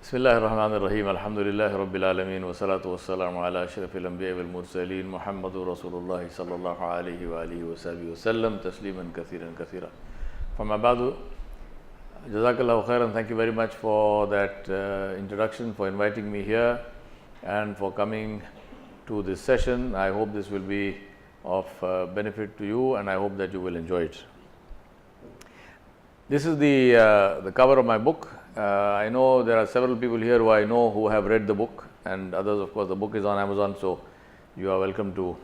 Bismillahirrahmanirrahim. Alhamdulillahi Rabbil Alameen. Wa salatu wa salamu ala ashrafil anbiya wal mursaleen. Muhammadur Rasulullah sallallahu alayhi wa alihi wa sahbihi wa sallam. Tasliman kathiran kathira. Fama ba'du. Jazakallahu khairan. Thank you very much for that introduction, for inviting me here and for coming to this session. I hope this will be of benefit to you and I hope that you will enjoy it. This is the cover of my book. I know there are several people here who I know who have read the book, and others, of course, the book is on Amazon, so you are welcome to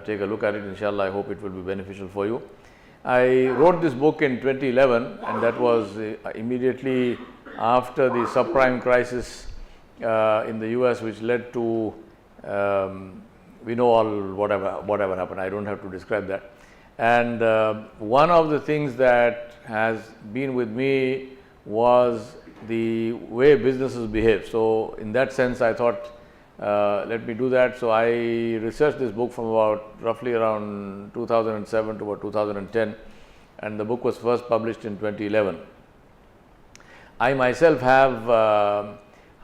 take a look at it. Inshallah, I hope it will be beneficial for you. I wrote this book in 2011, and that was immediately after the subprime crisis in the US, which led to we know all whatever happened. I don't have to describe that. And one of the things that has been with me was the way businesses behave. So, in that sense, I thought let me do that. So, I researched this book from about roughly around 2007 to about 2010, and the book was first published in 2011. I myself have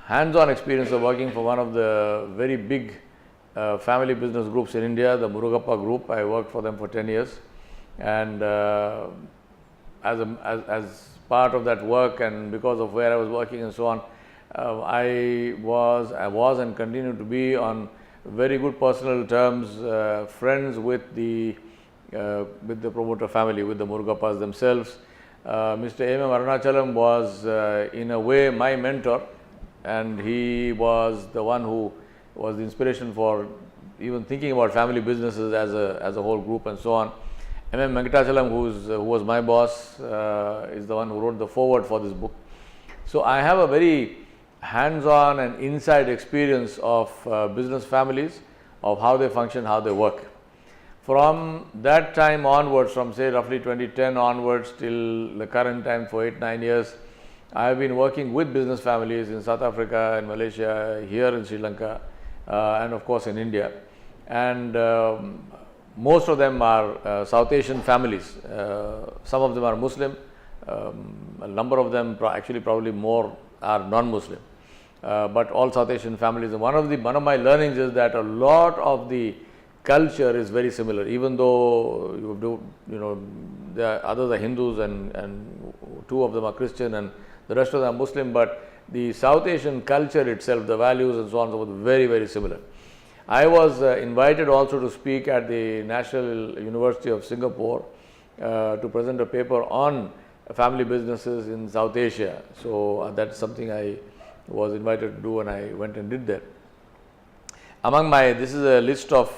hands-on experience of working for one of the very big family business groups in India, the Murugappa Group. I worked for them for 10 years, and as part of that work and because of where I was working and so on, I was and continue to be on very good personal terms, friends with the promoter family, with the Murugappas themselves. Mr. M. Arunachalam was in a way my mentor, and he was the one who was the inspiration for even thinking about family businesses as a whole group and so on. M. Venkatachalam, who was my boss, is the one who wrote the foreword for this book. So, I have a very hands-on and inside experience of business families, of how they function, how they work. From that time onwards, from say roughly 2010 onwards till the current time for 8-9 years, I have been working with business families in South Africa, in Malaysia, here in Sri Lanka, and of course in India. And most of them are South Asian families. Some of them are Muslim. A number of them, actually probably more, are non-Muslim. But all South Asian families. And one of my learnings is that a lot of the culture is very similar. Even though the others are Hindus and two of them are Christian and the rest of them are Muslim, but the South Asian culture itself, the values and so on, so very, very similar. I was invited also to speak at the National University of Singapore to present a paper on family businesses in South Asia. So, that's something I was invited to do, and I went and did that. This is a list of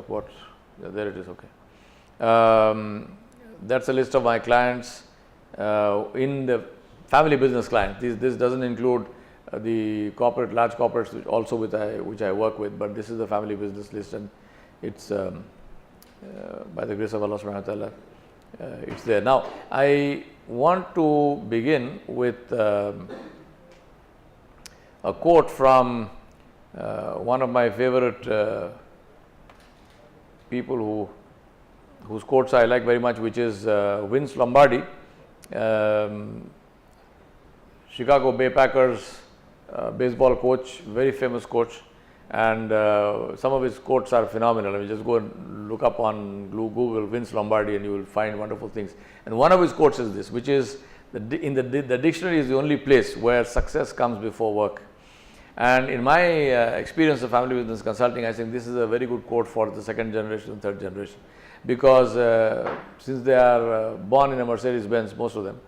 what? Yeah, there it is. Okay. That's a list of my clients in the family business clients. This doesn't include the large corporates which I work with, but this is the family business list, and it's by the grace of Allah subhanahu wa ta'ala, it's there. Now, I want to begin with a quote from one of my favorite people whose quotes I like very much, which is Vince Lombardi, Chicago Bay Packers baseball coach, very famous coach, and some of his quotes are phenomenal. I mean, just go and look up on Google Vince Lombardi and you will find wonderful things. And one of his quotes is this, which is the dictionary is the only place where success comes before work. And in my experience of family business consulting, I think this is a very good quote for the second generation and third generation, because since they are born in a Mercedes-Benz, most of them,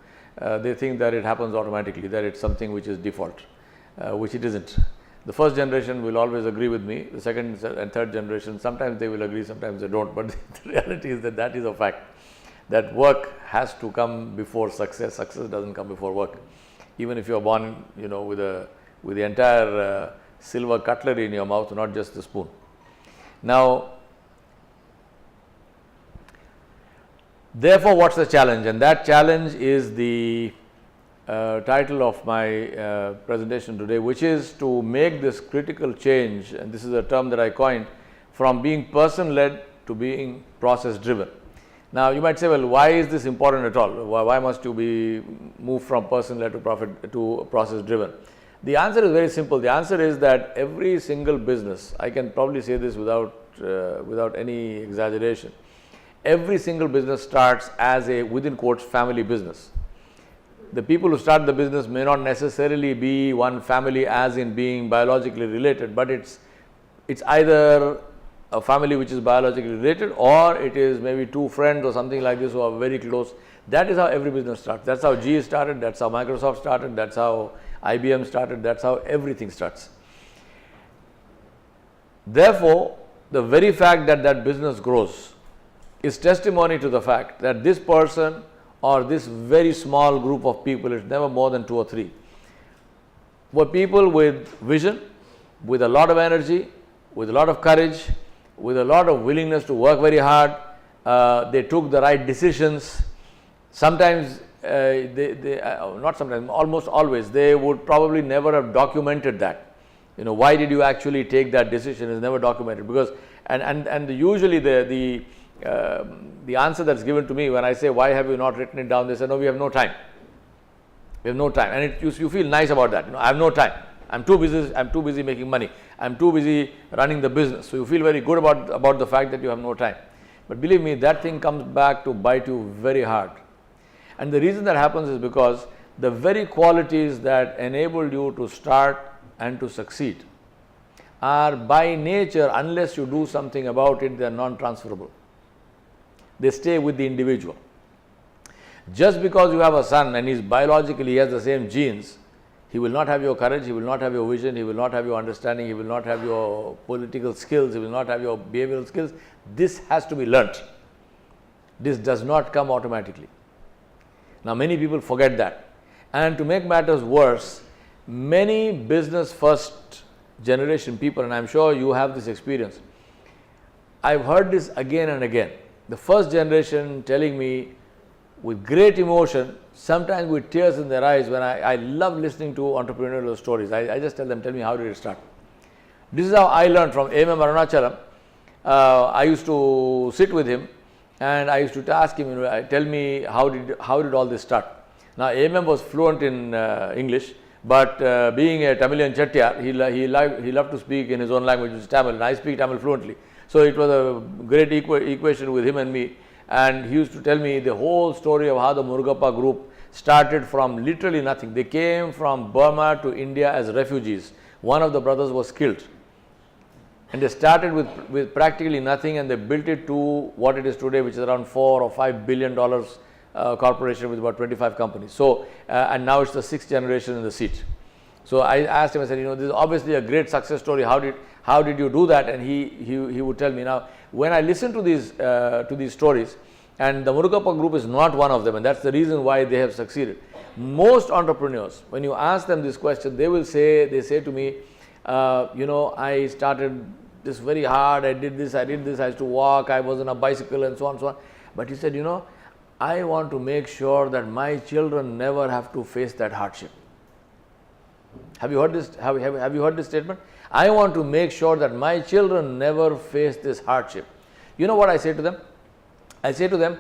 they think that it happens automatically, that it's something which is default. Which it isn't. The first generation will always agree with me. The second and third generation, sometimes they will agree, sometimes they don't. But the reality is that is a fact. That work has to come before success. Success doesn't come before work. Even if you are born, with the entire silver cutlery in your mouth, not just the spoon. Now, therefore, what's the challenge? And that challenge is the title of my presentation today, which is to make this critical change, and this is a term that I coined, from being person-led to being process-driven. Now you might say, well, why is this important at all? Why must you be moved from person-led to profit to process-driven? The answer is very simple. The answer is that every single business, I can probably say this without any exaggeration, every single business starts as a, within quotes, family business. The people who start the business may not necessarily be one family as in being biologically related, but it's either a family which is biologically related, or it is maybe two friends or something like this who are very close. That is how every business starts. That's how GE started, that's how Microsoft started, that's how IBM started, that's how everything starts. Therefore, the very fact that that business grows is testimony to the fact that this person or this very small group of people, it's never more than 2 or 3, were people with vision, with a lot of energy, with a lot of courage, with a lot of willingness to work very hard. They took the right decisions. Sometimes, not sometimes, almost always, they would probably never have documented that. You know, why did you actually take that decision is never documented, because usually the answer that's given to me when I say, why have you not written it down? They say, no, we have no time. We have no time, and you feel nice about that. You know, I have no time. I'm too busy making money. I'm too busy running the business. So you feel very good about the fact that you have no time. But believe me, that thing comes back to bite you very hard. And the reason that happens is because the very qualities that enabled you to start and to succeed are by nature, unless you do something about it, they are non-transferable. They stay with the individual. Just because you have a son and he has the same genes, he will not have your courage, he will not have your vision, he will not have your understanding, he will not have your political skills, he will not have your behavioral skills. This has to be learnt. This does not come automatically. Now many people forget that. And to make matters worse, many business first generation people, and I'm sure you have this experience, I've heard this again and again. The first generation telling me with great emotion, sometimes with tears in their eyes, when I love listening to entrepreneurial stories. I just tell them, tell me, how did it start? This is how I learned from A.M. Arunachalam. I used to sit with him and I used to ask him, tell me, how did all this start? Now A.M. was fluent in English, but being a Tamilian Chettiar, he loved to speak in his own language, which is Tamil, and I speak Tamil fluently. So it was a great equation with him and me. And he used to tell me the whole story of how the Murugappa group started from literally nothing. They came from Burma to India as refugees. One of the brothers was killed. And they started with practically nothing, and they built it to what it is today, which is around $4 or $5 billion corporation with about 25 companies. So, and now it's the 6th generation in the seat. So I asked him, I said, this is obviously a great success story. How did you do that? And he would tell me. Now, when I listen to these stories, and the Murugappa group is not one of them, and that's the reason why they have succeeded. Most entrepreneurs, when you ask them this question, they say to me, I started this very hard, I did this, I used to walk, I was on a bicycle and so on and so on. But he said, I want to make sure that my children never have to face that hardship. Have you heard this? Have you heard this statement? I want to make sure that my children never face this hardship. You know what I say to them? I say to them,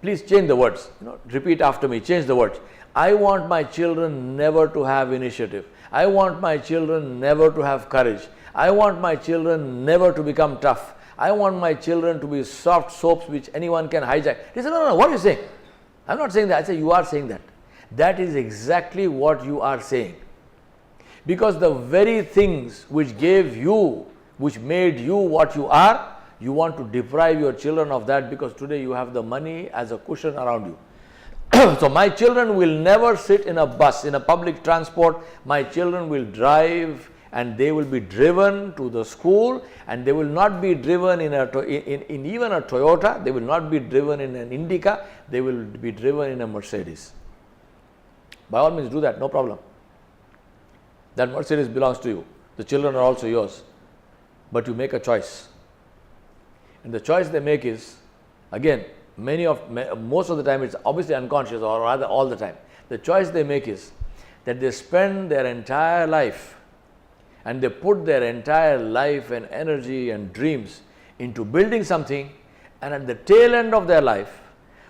please change the words. Repeat after me, change the words. I want my children never to have initiative. I want my children never to have courage. I want my children never to become tough. I want my children to be soft soaps which anyone can hijack. He said, no, what are you saying? I'm not saying that. I say, you are saying that. That is exactly what you are saying. Because the very things which made you what you are, you want to deprive your children of that, because today you have the money as a cushion around you. So my children will never sit in a bus, in a public transport. My children will drive, and they will be driven to the school, and they will not be driven in even a Toyota. They will not be driven in an Indica. They will be driven in a Mercedes. By all means do that, no problem. That Mercedes belongs to you. The children are also yours. But you make a choice. And the choice they make is, again, most of the time it's obviously unconscious, or rather all the time. The choice they make is that they spend their entire life, and they put their entire life and energy and dreams into building something, And at the tail end of their life,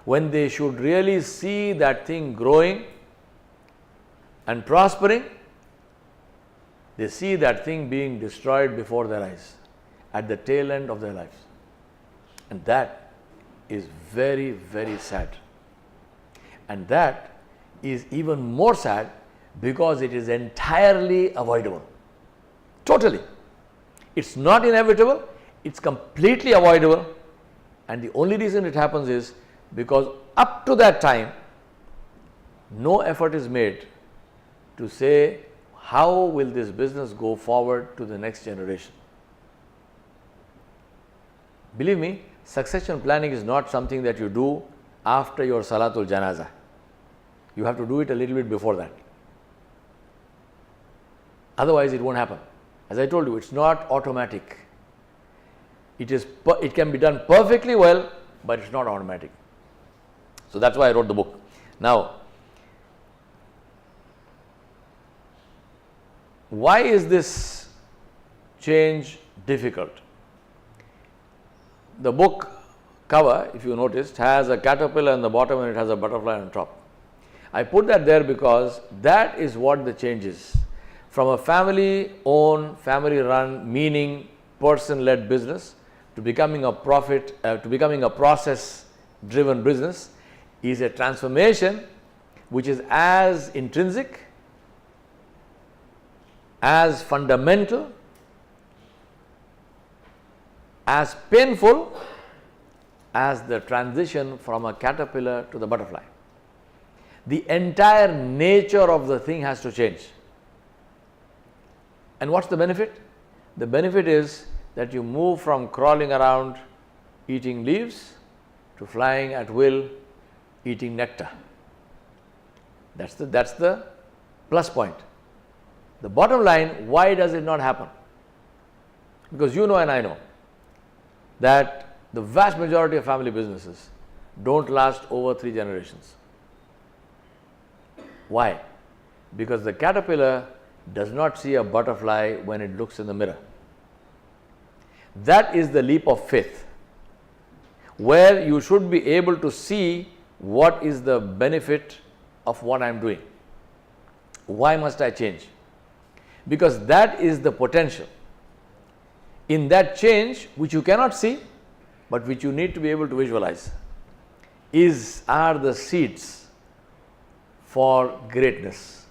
when they should really see that thing growing and prospering, they see that thing being destroyed before their eyes at the tail end of their lives. And that is very, very sad. And that is even more sad because it is entirely avoidable. Totally. It's not inevitable, it's completely avoidable. And the only reason it happens is because up to that time, no effort is made to say, how will this business go forward to the next generation? Believe me, succession planning is not something that you do after your Salatul Janazah. You have to do it a little bit before that. Otherwise, it won't happen. As I told you, it's not automatic. It can be done perfectly well, but it's not automatic. So that's why I wrote the book. Now, why is this change difficult? The book cover, if you noticed, has a caterpillar on the bottom and it has a butterfly on top. I put that there because that is what the change is. From a family-owned, family-run, meaning person-led business to becoming a process-driven business is a transformation which is as intrinsic, as fundamental, as painful as the transition from a caterpillar to the butterfly. The entire nature of the thing has to change. And what's the benefit? The benefit is that you move from crawling around eating leaves to flying at will, eating nectar. That's the plus point. The bottom line, why does it not happen? Because you know and I know that the vast majority of family businesses don't last over 3 generations. Why? Because the caterpillar does not see a butterfly when it looks in the mirror. That is the leap of faith, where you should be able to see what is the benefit of what I am doing. Why must I change? Because that is the potential. In that change, which you cannot see, but which you need to be able to visualize, are the seeds for greatness.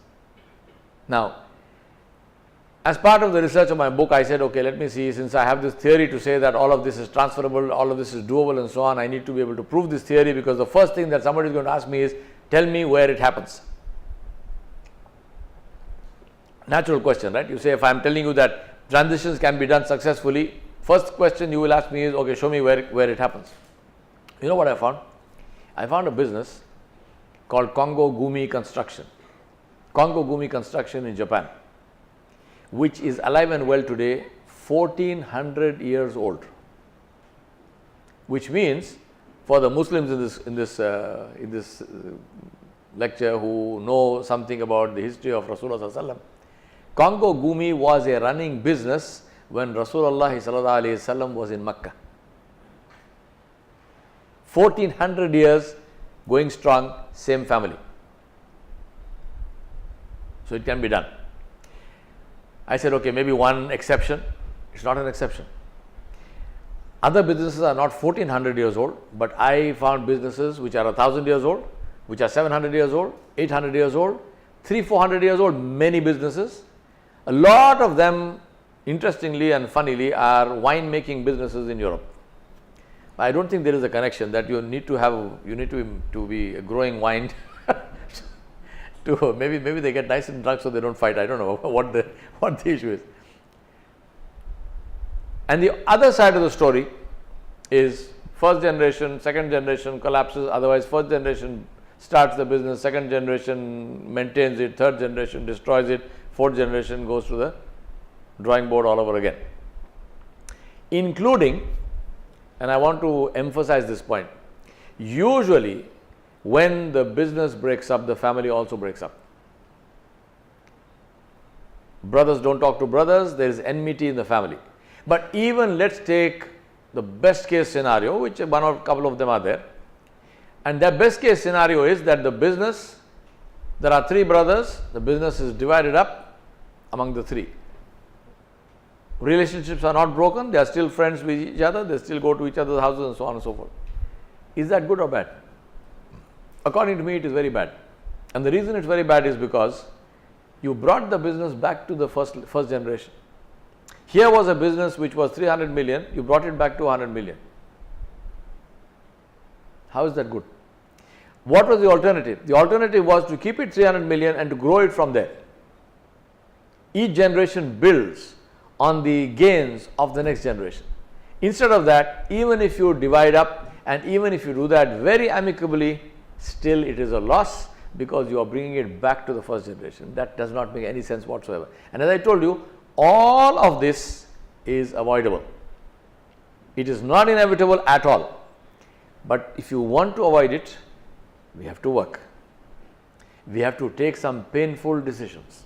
Now, as part of the research of my book, I said, okay, let me see, since I have this theory to say that all of this is transferable, all of this is doable and so on, I need to be able to prove this theory, because the first thing that somebody is going to ask me is, tell me where it happens. Natural question, right? You say, if I am telling you that transitions can be done successfully, first question you will ask me is, okay, show me where it happens. You know what I found? I found a business called Congo Gumi Construction. Congo Gumi Construction in Japan, which is alive and well today, 1400 years old. Which means, for the Muslims in this lecture who know something about the history of Rasulullah Sallallahu Alaihi Wasallam, Congo Gumi was a running business when Rasulullah Sallallahu Alaihi Wasallam was in Mecca. 1400 years going strong, same family. So it can be done. I said, okay, maybe one exception. It's not an exception. Other businesses are not 1400 years old, but I found businesses which are 1000 years old, which are 700 years old, 800 years old, 300-400 years old, many businesses. A lot of them, interestingly and funnily, are winemaking businesses in Europe. I don't think there is a connection that you need to be growing wine to maybe they get nice and drunk so they don't fight. I don't know what the issue is. And the other side of the story is first generation, second generation collapses, otherwise first generation starts the business, second generation maintains it, third generation destroys it, fourth generation goes to the drawing board all over again. Including, and I want to emphasize this point, usually when the business breaks up, the family also breaks up. Brothers don't talk to brothers, there is enmity in the family. But even let's take the best case scenario, which one or couple of them are there. And the best case scenario is that the business, there are three brothers, the business is divided up among the three. Relationships are not broken, they are still friends with each other, they still go to each other's houses and so on and so forth. Is that good or bad? According to me, it is very bad. And the reason it's very bad is because you brought the business back to the first generation. Here was a business which was 300 million, you brought it back to 100 million. How is that good? What was the alternative? The alternative was to keep it 300 million and to grow it from there. Each generation builds on the gains of the next generation. Instead of that, even if you divide up and even if you do that very amicably, still it is a loss because you are bringing it back to the first generation. That does not make any sense whatsoever. And as I told you, all of this is avoidable. It is not inevitable at all. But if you want to avoid it, we have to work. We have to take some painful decisions.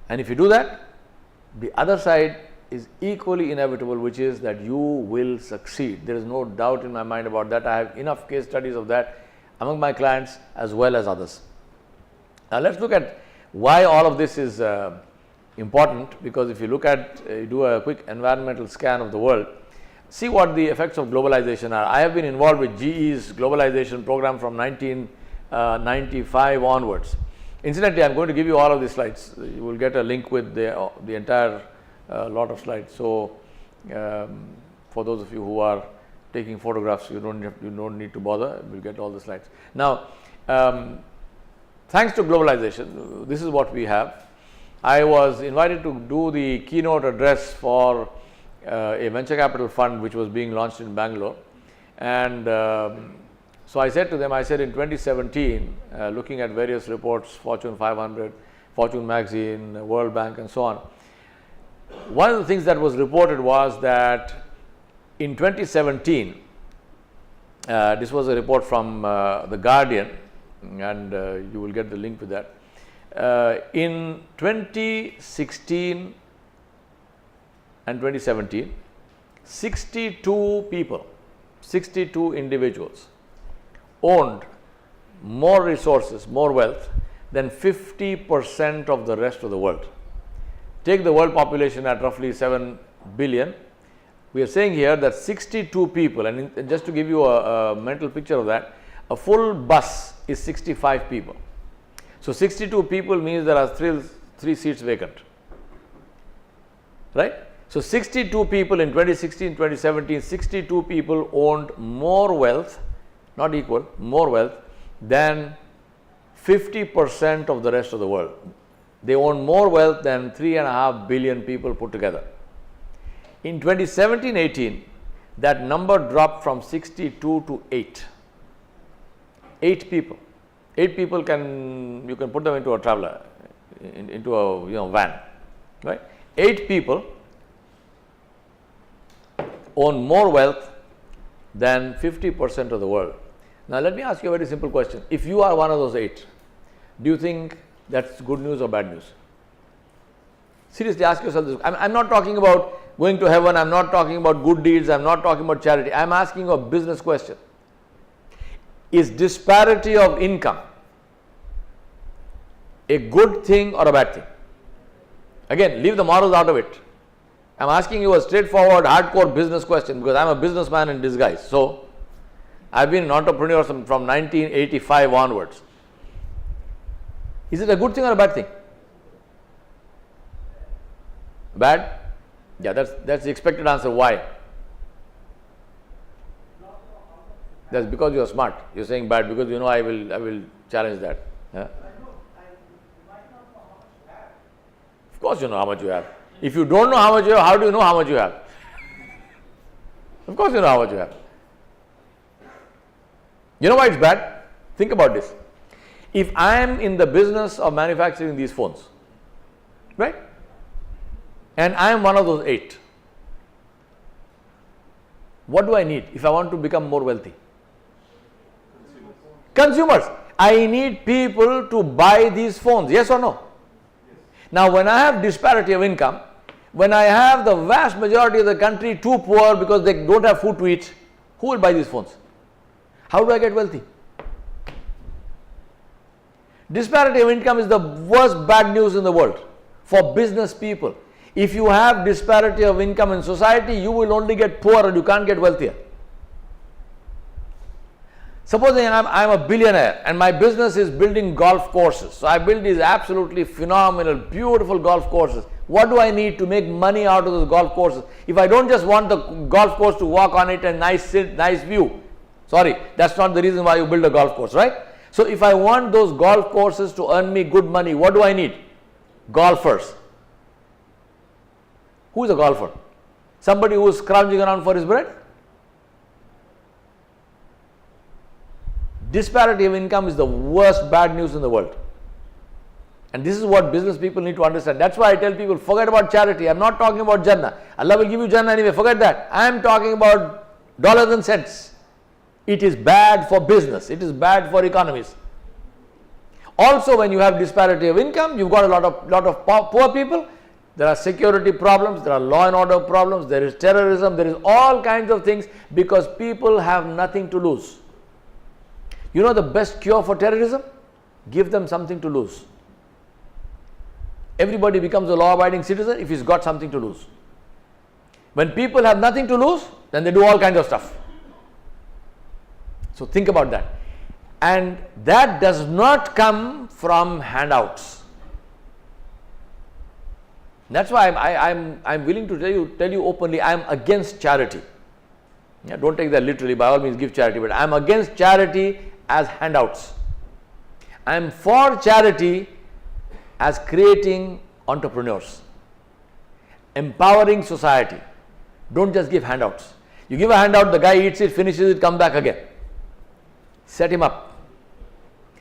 And if you do that, the other side is equally inevitable, which is that you will succeed. There is no doubt in my mind about that. I have enough case studies of that among my clients as well as others. Now let's look at why all of this is important, because if you look at, do a quick environmental scan of the world, see what the effects of globalization are. I have been involved with GE's globalization program from 1995 onwards. Incidentally, I am going to give you all of these slides. You will get a link with the entire lot of slides. So, for those of you who are taking photographs, you don't need to bother. We will get all the slides. Now, thanks to globalization, this is what we have. I was invited to do the keynote address for a venture capital fund which was being launched in Bangalore, and so I said to them, I said in 2017, looking at various reports, Fortune 500, Fortune magazine, World Bank and so on, one of the things that was reported was that in 2017, this was a report from The Guardian, and you will get the link with that. In 2016 and 2017, 62 people, 62 individuals owned more resources, more wealth than 50% of the rest of the world. Take the world population at roughly 7 billion. We are saying here that 62 people, and just to give you a mental picture of that, a full bus is 65 people. So 62 people means there are three seats vacant, right? So 62 people in 2016, 2017, 62 people owned more wealth, not equal, more wealth than 50% of the rest of the world. They own more wealth than 3.5 billion people put together. In 2017-18, that number dropped from 62 to 8. 8 people. 8 people you can put them into a traveler, into a van, right? 8 people own more wealth than 50% of the world. Now let me ask you a very simple question. If you are one of those 8, do you think that's good news or bad news? Seriously, ask yourself this. I'm not talking about going to heaven, I'm not talking about good deeds, I'm not talking about charity. I'm asking you a business question. Is disparity of income a good thing or a bad thing? Again, leave the morals out of it. I'm asking you a straightforward, hardcore business question because I'm a businessman in disguise. So, I've been an entrepreneur from 1985 onwards. Is it a good thing or a bad thing? Bad? Yeah, that's the expected answer. Why? That's because you are smart. You're saying bad because you know I will challenge that. Yeah? Of course you know how much you have. If you don't know how much you have, how do you know how much you have? Of course you know how much you have. You know why it's bad? Think about this. If I am in the business of manufacturing these phones, right? And I am one of those 8. What do I need if I want to become more wealthy? Consumers. I need people to buy these phones, yes or no? Yes. Now when I have disparity of income, When I have the vast majority of the country too poor because they don't have food to eat, who will buy these phones? How do I get wealthy? Disparity of income is the worst bad news in the world for business people. If you have disparity of income in society, you will only get poorer, you can't get wealthier. Supposing I'm a billionaire and my business is building golf courses. So I build these absolutely phenomenal, beautiful golf courses. What do I need to make money out of those golf courses? If I don't just want the golf course to walk on it and nice view, sorry, that's not the reason why you build a golf course, right? So if I want those golf courses to earn me good money, what do I need? Golfers. Who is a golfer? Somebody who is scrounging around for his bread? Disparity of income is the worst bad news in the world. And this is what business people need to understand. That's why I tell people, forget about charity. I'm not talking about Jannah. Allah will give you Jannah anyway. Forget that. I am talking about dollars and cents. It is bad for business. It is bad for economies. Also, when you have disparity of income, you've got a lot of poor people. There are security problems. There are law and order problems. There is terrorism. There is all kinds of things because people have nothing to lose. You know the best cure for terrorism? Give them something to lose. Everybody becomes a law-abiding citizen if he's got something to lose. When people have nothing to lose, then they do all kinds of stuff. So think about that. And that does not come from handouts. That's why I'm willing to tell you openly, I'm against charity. Yeah, don't take that literally, by all means give charity, but I'm against charity as handouts. I'm for charity as creating entrepreneurs, empowering society. Don't just give handouts. You give a handout, the guy eats it, finishes it, come back again. Set him up.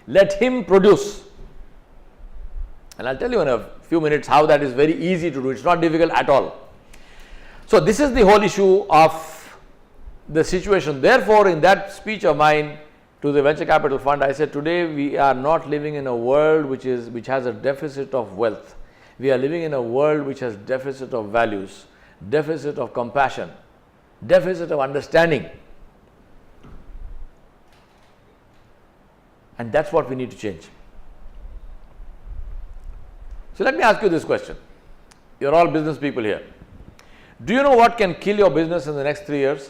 Let him produce. And I'll tell you in a few minutes how that is very easy to do. It's not difficult at all. So this is the whole issue of the situation. Therefore, in that speech of mine to the venture capital fund, I said today we are not living in a world which has a deficit of wealth. We are living in a world which has deficit of values, deficit of compassion, deficit of understanding. And that's what we need to change. So let me ask you this question. You're all business people here. Do you know what can kill your business in the next 3 years?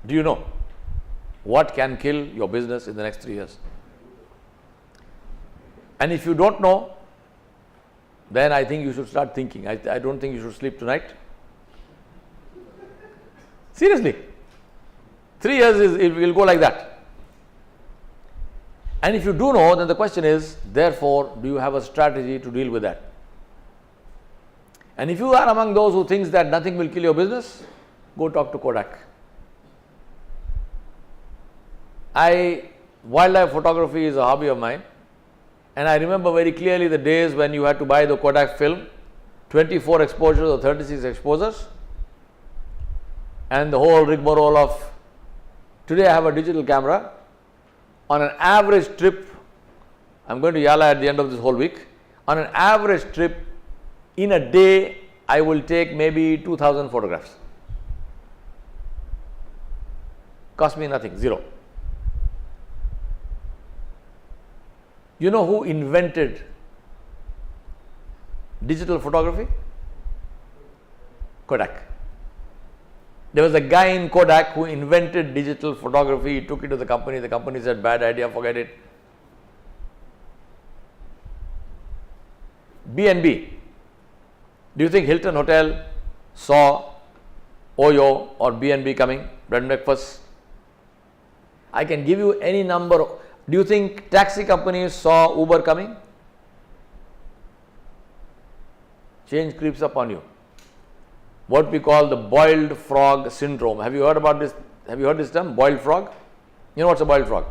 Do you know what can kill your business in the next 3 years? And if you don't know, then I think you should start thinking. I don't think you should sleep tonight. Seriously. 3 years it will go like that. And if you do know, then the question is, therefore, do you have a strategy to deal with that? And if you are among those who thinks that nothing will kill your business, go talk to Kodak. Wildlife photography is a hobby of mine, and I remember very clearly the days when you had to buy the Kodak film, 24 exposures or 36 exposures, and the whole rigmarole of, today I have a digital camera. On an average trip, I'm going to Yala at the end of this whole week, on an average trip, in a day, I will take maybe 2,000 photographs. Cost me nothing, zero. You know who invented digital photography? Kodak. There was a guy in Kodak who invented digital photography. He took it to the company said, bad idea, forget it. B&B. Do you think Hilton Hotel saw Oyo or B&B coming, bread and breakfast? I can give you any number. Do you think taxi companies saw Uber coming? Change creeps up on you. What we call the boiled frog syndrome. Have you heard about this? Have you heard this term, boiled frog? You know what's a boiled frog?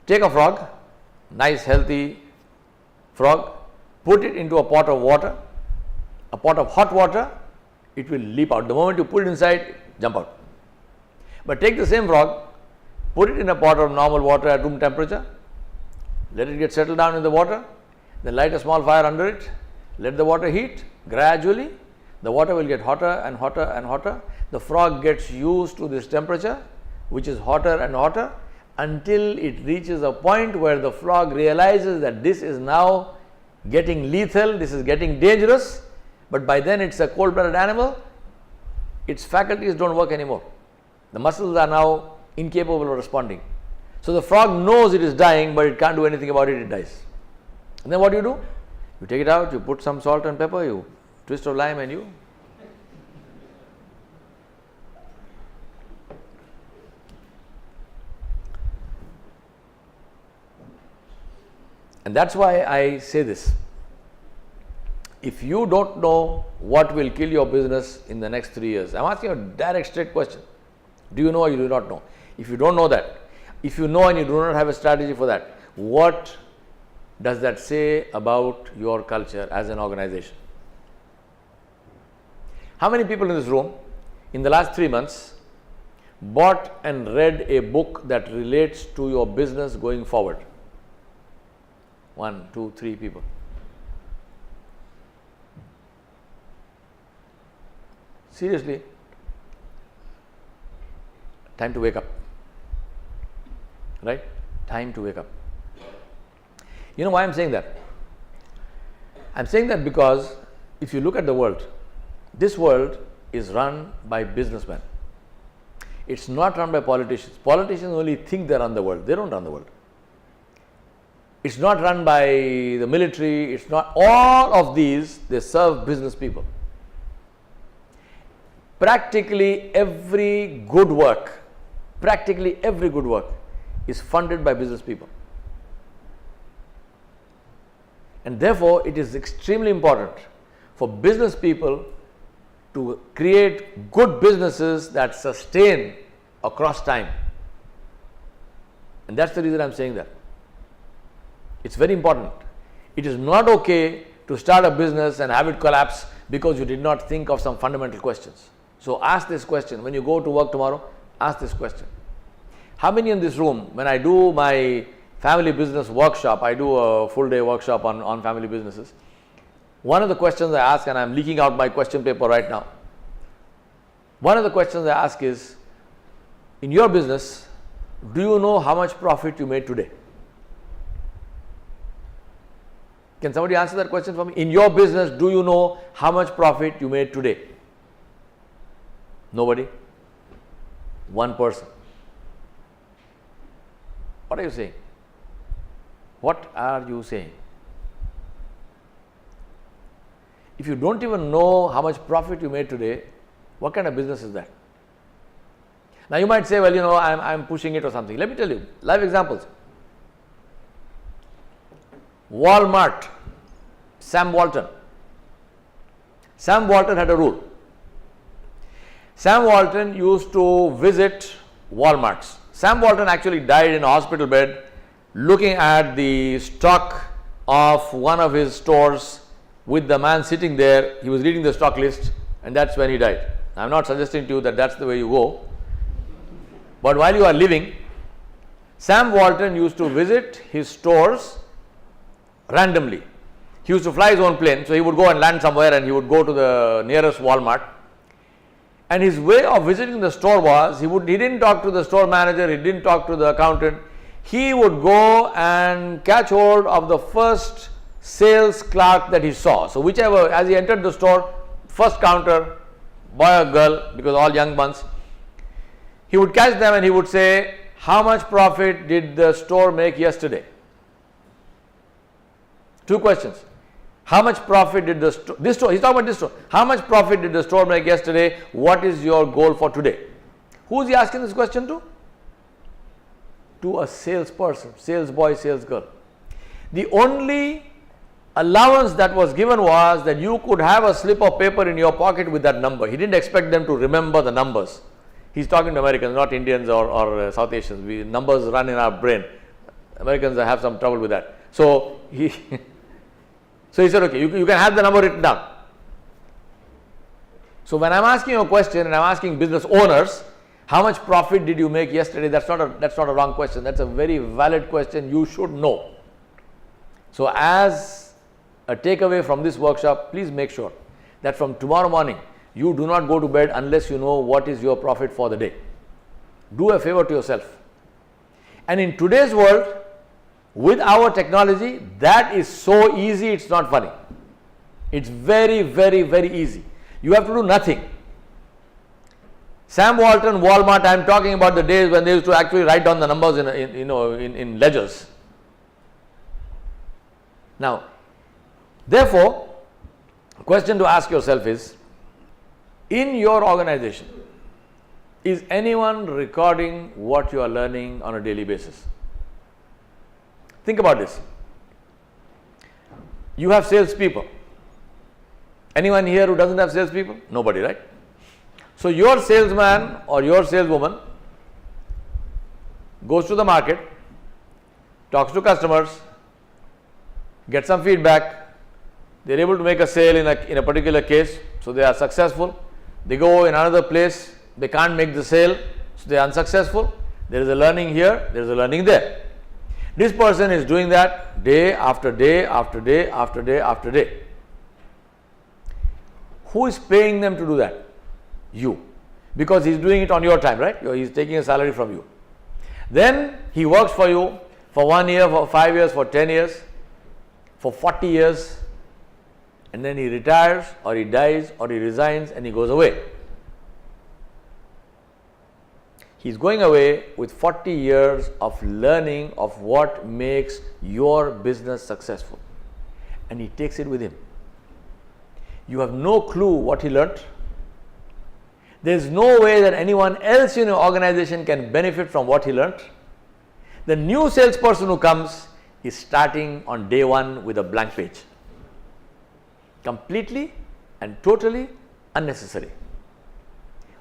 Take a frog, nice healthy frog, put it into a pot of water, a pot of hot water, it will leap out. The moment you put it inside, jump out. But take the same frog, put it in a pot of normal water at room temperature, let it get settled down in the water, then light a small fire under it, let the water heat. Gradually, the water will get hotter and hotter and hotter. The frog gets used to this temperature, which is hotter and hotter, until it reaches a point where the frog realizes that this is now getting lethal, this is getting dangerous, but by then it's a cold-blooded animal, its faculties don't work anymore. The muscles are now incapable of responding. So the frog knows it is dying, but it can't do anything about it, it dies. And then what do? You take it out, you put some salt and pepper, you twist of lime and you. And that's why I say this. If you don't know what will kill your business in the next 3 years, I'm asking a direct, straight question. Do you know or you do not know? If you don't know that, if you know and you do not have a strategy for that, what does that say about your culture as an organization? How many people in this room in the last 3 months bought and read a book that relates to your business going forward? 1, 2, 3 people. Seriously, time to wake up, right? Time to wake up. You know why I'm saying that? I'm saying that because if you look at the world, this world is run by businessmen. It's not run by politicians. Politicians only think they run the world. They don't run the world. It's not run by the military. It's not. All of these, they serve business people. Practically every good work is funded by business people. And therefore, it is extremely important for business people to create good businesses that sustain across time. And that's the reason I'm saying that. It's very important. It is not okay to start a business and have it collapse because you did not think of some fundamental questions. So ask this question. When you go to work tomorrow, ask this question. How many in this room, when I do my family business workshop, I do a full day workshop on family businesses, one of the questions I ask, and I'm leaking out my question paper right now, one of the questions I ask is, in your business, do you know how much profit you made today? Can somebody answer that question for me? In your business, do you know how much profit you made today? Nobody? One person. What are you saying? What are you saying? If you don't even know how much profit you made today, what kind of business is that? Now you might say, well, you know, I'm pushing it or something. Let me tell you, live examples. Walmart, Sam Walton. Sam Walton had a rule. Sam Walton used to visit Walmarts. Sam Walton actually died in a hospital bed looking at the stock of one of his stores with the man sitting there. He was reading the stock list, and that's when he died. I'm not suggesting to you that that's the way you go. But while you are living, Sam Walton used to visit his stores randomly. He used to fly his own plane, so he would go and land somewhere and he would go to the nearest Walmart. And his way of visiting the store was, he didn't talk to the store manager, he didn't talk to the accountant. He would go and catch hold of the first sales clerk that he saw. So whichever, as he entered the store, first counter, boy or girl, because all young ones, he would catch them and he would say, how much profit did the store make yesterday? 2 questions. How much profit did the store, this store, he's talking about this store. How much profit did the store make yesterday? What is your goal for today? Who is he asking this question to? To a salesperson, sales boy, sales girl. The only allowance that was given was that you could have a slip of paper in your pocket with that number. He didn't expect them to remember the numbers. He's talking to Americans, not Indians or South Asians. Numbers run in our brain. Americans have some trouble with that. So he said, okay, you can have the number written down. So when I'm asking you a question and I'm asking business owners, how much profit did you make yesterday? That's not a wrong question. That's a very valid question. You should know. So as a takeaway from this workshop, please make sure that from tomorrow morning, you do not go to bed unless you know what is your profit for the day. Do a favor to yourself. And in today's world, with our technology, that is so easy, it's not funny. It's very, very, very easy. You have to do nothing. Sam Walton, Walmart, I am talking about the days when they used to actually write down the numbers in ledgers. Now, therefore, the question to ask yourself is, in your organization, is anyone recording what you are learning on a daily basis? Think about this. You have salespeople. Anyone here who doesn't have salespeople? Nobody, right? So your salesman or your saleswoman goes to the market, talks to customers, gets some feedback, they're able to make a sale in a particular case, so they are successful. They go in another place, they can't make the sale, so they are unsuccessful. There is a learning here, there is a learning there. This person is doing that day after day after day after day after day. Who is paying them to do that? You. Because he is doing it on your time, right? He is taking a salary from you. Then he works for you for 1 year, for 5 years, for 10 years, for 40 years, and then he retires or he dies or he resigns and he goes away. He is going away with 40 years of learning of what makes your business successful, and he takes it with him. You have no clue what he learnt. There is no way that anyone else in your organization can benefit from what he learnt. The new salesperson who comes is starting on day one with a blank page. Completely and totally unnecessary.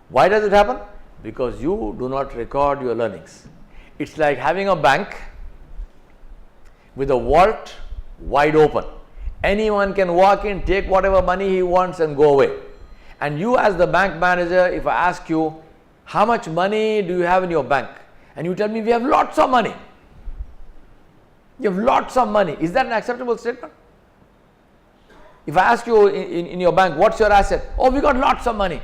Why does it happen? Because you do not record your learnings. It's like having a bank with a vault wide open. Anyone can walk in, take whatever money he wants and go away. And you as the bank manager, if I ask you, how much money do you have in your bank? And you tell me, we have lots of money. You have lots of money. Is that an acceptable statement? If I ask you in your bank, what's your asset? Oh, we got lots of money.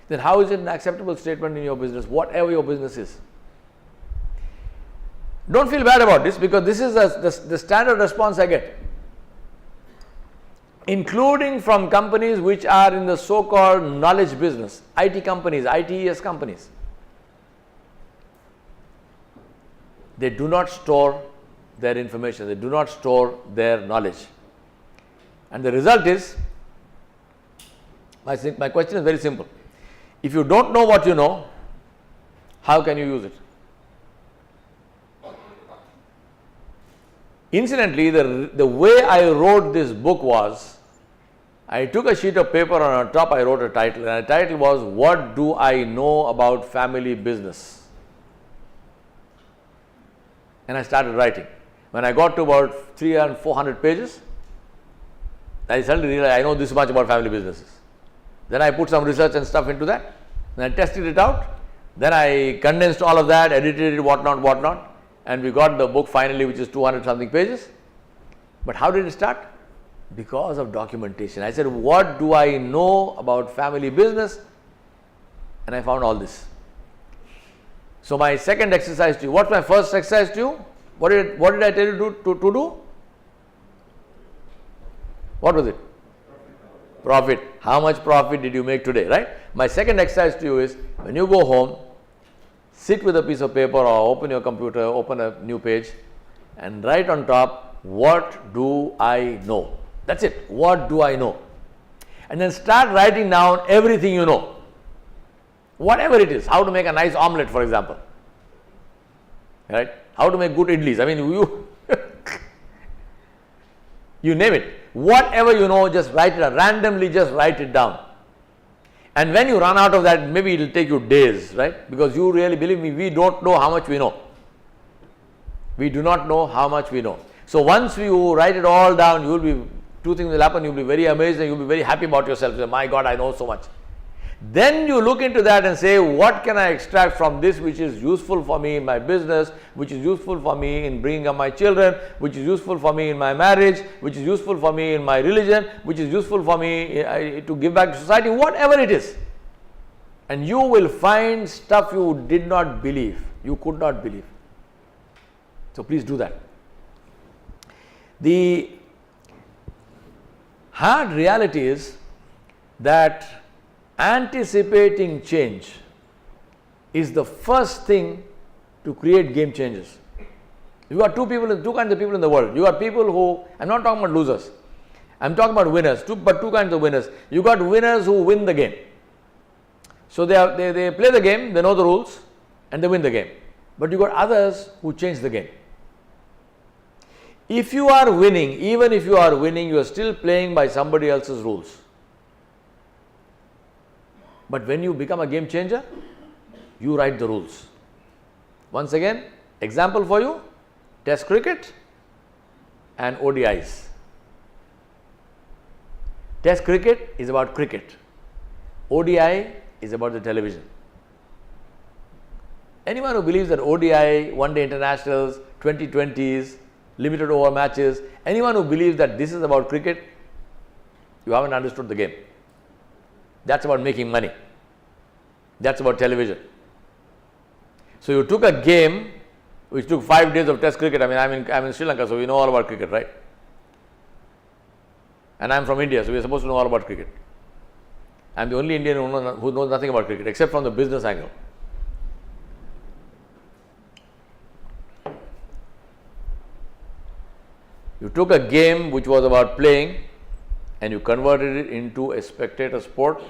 Then how is it an acceptable statement in your business, whatever your business is? Don't feel bad about this, because this is the standard response I get, including from companies which are in the so-called knowledge business, IT companies, ITES companies. They do not store their information, they do not store their knowledge. And the result is, my question is very simple. If you don't know what you know, how can you use it? Incidentally, the way I wrote this book was, I took a sheet of paper, on top I wrote a title, and the title was, What Do I Know About Family Business? And I started writing. When I got to about 300 and 400 pages, I suddenly realized I know this much about family businesses. Then I put some research and stuff into that, then I tested it out, then I condensed all of that, edited it, whatnot, and we got the book finally, which is 200 something pages. But how did it start? Because of documentation. I said, what do I know about family business? And I found all this. So my second exercise to you, what's my first exercise to you? What did I tell you to do? What was it? Profit. How much profit did you make today, right? My second exercise to you is, when you go home, sit with a piece of paper or open your computer, open a new page and write on top, what do I know? That's it. What do I know? And then start writing down everything you know. Whatever it is, how to make a nice omelette, for example. Right? How to make good idlis. I mean, you name it. Whatever you know, just write it down. Randomly just write it down. And when you run out of that, maybe it will take you days, right? Because you really, believe me, we don't know how much we know. We do not know how much we know. So once you write it all down, you will be, two things will happen. You will be very amazed and you will be very happy about yourself. You say, my God, I know so much. Then you look into that and say, what can I extract from this which is useful for me in my business, which is useful for me in bringing up my children, which is useful for me in my marriage, which is useful for me in my religion, which is useful for me to give back to society, whatever it is. And you will find stuff you did not believe, you could not believe. So please do that. The hard reality is that anticipating change is the first thing to create game changers. You got two kinds of people in the world. You got people who, I'm not talking about losers, I'm talking about winners, but two kinds of winners. You got winners who win the game. So they play the game, they know the rules, and they win the game. But you got others who change the game. If you are winning, even if you are winning, you are still playing by somebody else's rules. But when you become a game changer, you write the rules. Once again, example for you, Test cricket and ODIs. Test cricket is about cricket. ODI is about the television. Anyone who believes that ODI, one day internationals, 2020s, limited over matches, anyone who believes that this is about cricket, you haven't understood the game. That's about making money. That's about television. So you took a game which took 5 days of Test cricket. I mean, I'm in Sri Lanka, so we know all about cricket, right? And I'm from India, so we're supposed to know all about cricket. I'm the only Indian who knows nothing about cricket, except from the business angle. You took a game which was about playing and you converted it into a spectator sport,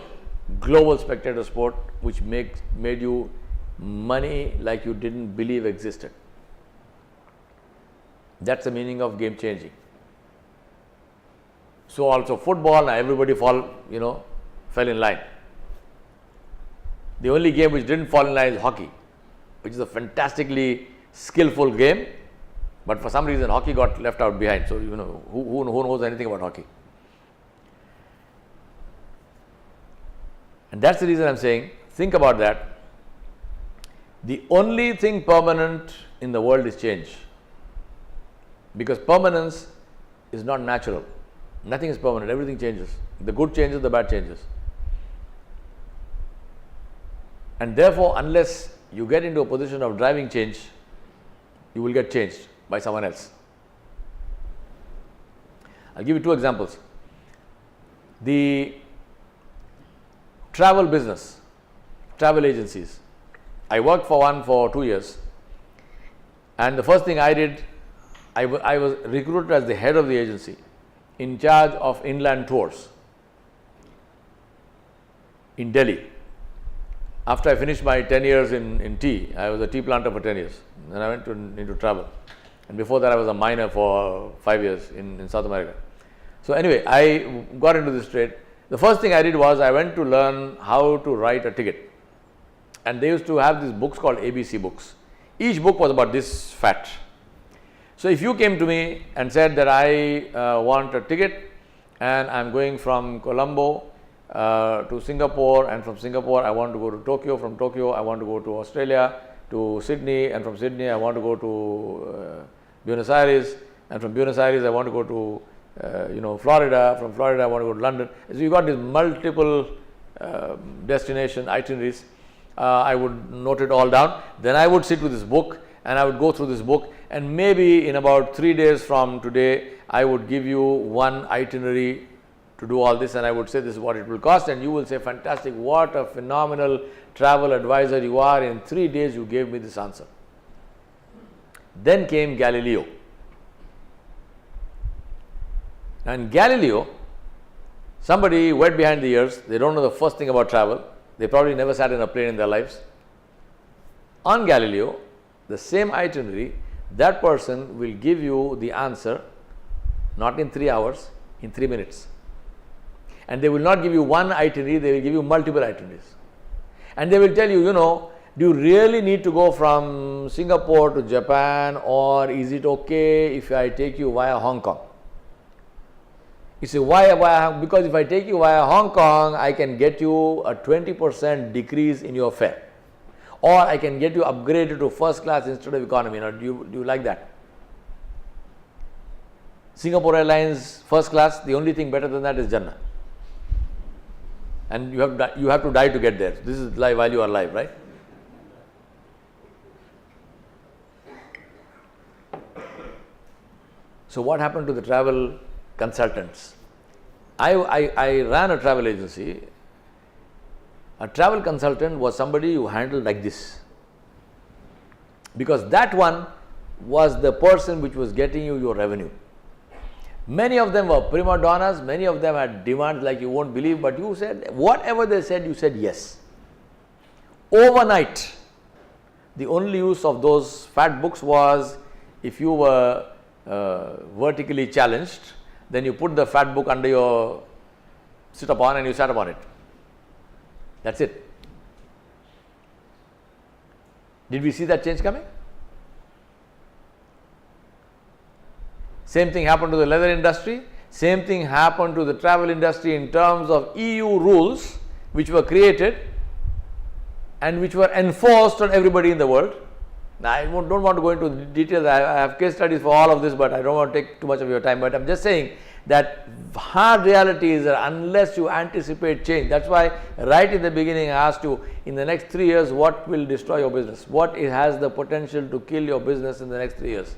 global spectator sport, which made you money like you didn't believe existed. That's the meaning of game changing. So also football, now everybody fell in line. The only game which didn't fall in line is hockey, which is a fantastically skillful game, but for some reason hockey got left out behind. So who knows anything about hockey? And that's the reason I'm saying, think about that. The only thing permanent in the world is change, because permanence is not natural. Nothing is permanent, everything changes. The good changes, the bad changes. And therefore, unless you get into a position of driving change, you will get changed by someone else. I'll give you 2 examples. The travel business, travel agencies. I worked for one for 2 years, and the first thing I did, I was recruited as the head of the agency, in charge of inland tours in Delhi. After I finished my 10 years in tea, I was a tea planter for 10 years, then I went into travel, and before that I was a miner for 5 years in South America. So anyway, I got into this trade. The first thing I did was I went to learn how to write a ticket, and they used to have these books called ABC books. Each book was about this fat. So if you came to me and said that I want a ticket and I'm going from Colombo to Singapore, and from Singapore I want to go to Tokyo, from Tokyo I want to go to Australia, to Sydney, and from Sydney I want to go to Buenos Aires, and from Buenos Aires I want to go to Florida, from Florida I want to go to London. So you got these multiple destination itineraries. I would note it all down. Then I would sit with this book and I would go through this book, and maybe in about 3 days from today I would give you one itinerary to do all this, and I would say this is what it will cost, and you will say, fantastic, what a phenomenal travel advisor you are, in 3 days you gave me this answer. Then came Galileo. And Galileo, somebody wet behind the ears, they don't know the first thing about travel, they probably never sat in a plane in their lives. On Galileo, the same itinerary, that person will give you the answer not in 3 hours, in 3 minutes. And they will not give you one itinerary, they will give you multiple itineraries. And they will tell you, do you really need to go from Singapore to Japan, or is it okay if I take you via Hong Kong? You say, why? Because if I take you via Hong Kong, I can get you a 20% decrease in your fare. Or I can get you upgraded to first class instead of economy. Now, do you like that? Singapore Airlines first class, the only thing better than that is Jannah. And you have to die to get there. This is life while you are alive, right? So what happened to the travel consultants? I ran a travel agency. A travel consultant was somebody who handled like this, because that one was the person which was getting you your revenue. Many of them were prima donnas, many of them had demands like you won't believe, but you said, whatever they said, you said yes. Overnight, the only use of those fat books was if you were vertically challenged, then you put the fat book under your sit upon and you sat upon it. That's it. Did we see that change coming? Same thing happened to the leather industry. Same thing happened to the travel industry in terms of EU rules which were created and which were enforced on everybody in the world. Now, I don't want to go into details. I have case studies for all of this, but I don't want to take too much of your time. But I'm just saying that hard reality is that unless you anticipate change, that's why right in the beginning I asked you, in the next 3 years, what will destroy your business? What has the potential to kill your business in the next 3 years?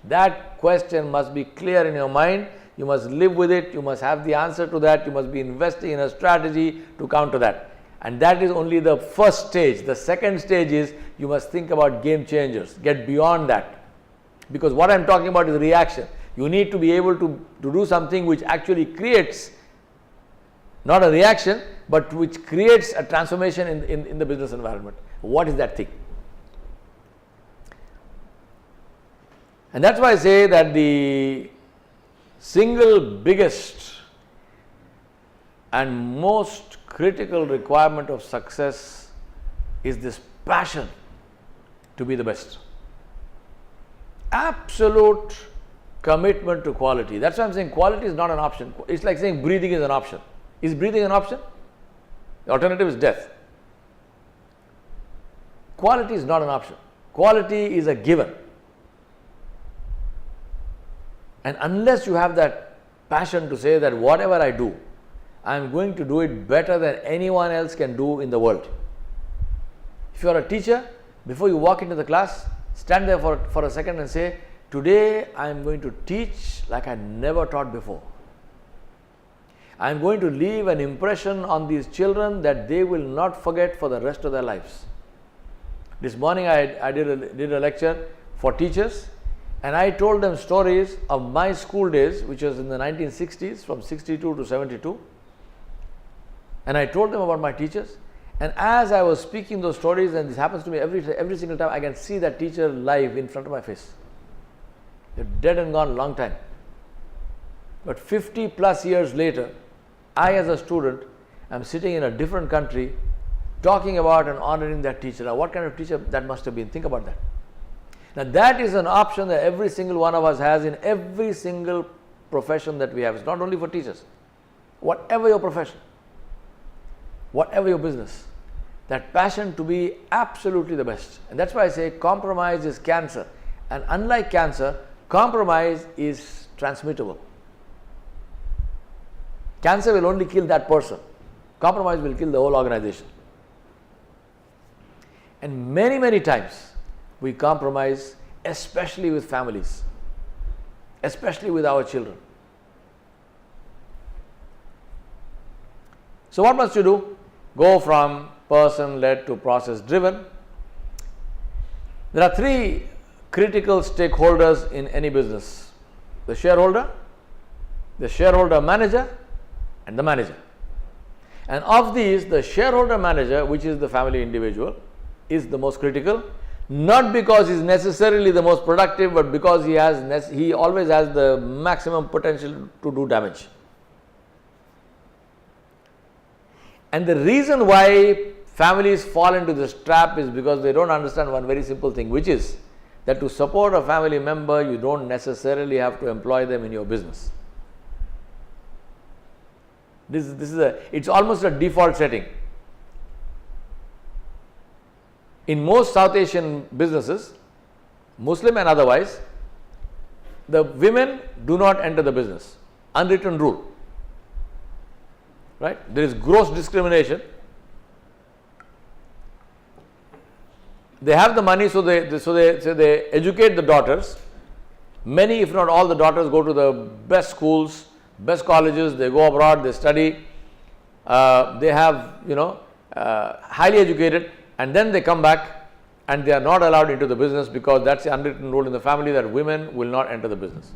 That question must be clear in your mind. You must live with it. You must have the answer to that. You must be investing in a strategy to counter that. And that is only the first stage. The second stage is you must think about game changers. Get beyond that. Because what I'm talking about is reaction. You need to be able to do something which actually creates not a reaction, but which creates a transformation in the business environment. What is that thing? And that's why I say that the single biggest and most critical requirement of success is this passion to be the best. Absolute commitment to quality. That's why I'm saying quality is not an option. It's like saying breathing is an option. Is breathing an option? The alternative is death. Quality is not an option. Quality is a given. And unless you have that passion to say that whatever I do, I am going to do it better than anyone else can do in the world. If you are a teacher, before you walk into the class, stand there for a second and say, today I am going to teach like I never taught before. I am going to leave an impression on these children that they will not forget for the rest of their lives. This morning I did a lecture for teachers, and I told them stories of my school days, which was in the 1960s, from 62 to 72. And I told them about my teachers. And as I was speaking those stories, and this happens to me every single time, I can see that teacher live in front of my face. They're dead and gone long time. But 50 plus years later, I as a student am sitting in a different country talking about and honoring that teacher. Now, what kind of teacher that must have been? Think about that. Now, that is an option that every single one of us has in every single profession that we have. It's not only for teachers. Whatever your profession, whatever your business, that passion to be absolutely the best. And that's why I say compromise is cancer. And unlike cancer, compromise is transmittable. Cancer will only kill that person. Compromise will kill the whole organization. And many, many times we compromise, especially with families, especially with our children. So what must you do? Go from person-led to process-driven. There are three critical stakeholders in any business: the shareholder manager, and the manager. And of these, the shareholder manager, which is the family individual, is the most critical, not because he is necessarily the most productive, but because he always has the maximum potential to do damage. And the reason why families fall into this trap is because they don't understand one very simple thing, which is that to support a family member, you don't necessarily have to employ them in your business. It's almost a default setting. In most South Asian businesses, Muslim and otherwise, the women do not enter the business. Unwritten rule. Right? There is gross discrimination. They have the money, so they educate the daughters. Many, if not all, the daughters go to the best schools, best colleges. They go abroad, they study. They have, highly educated, and then they come back and they are not allowed into the business because that's the unwritten rule in the family that women will not enter the business.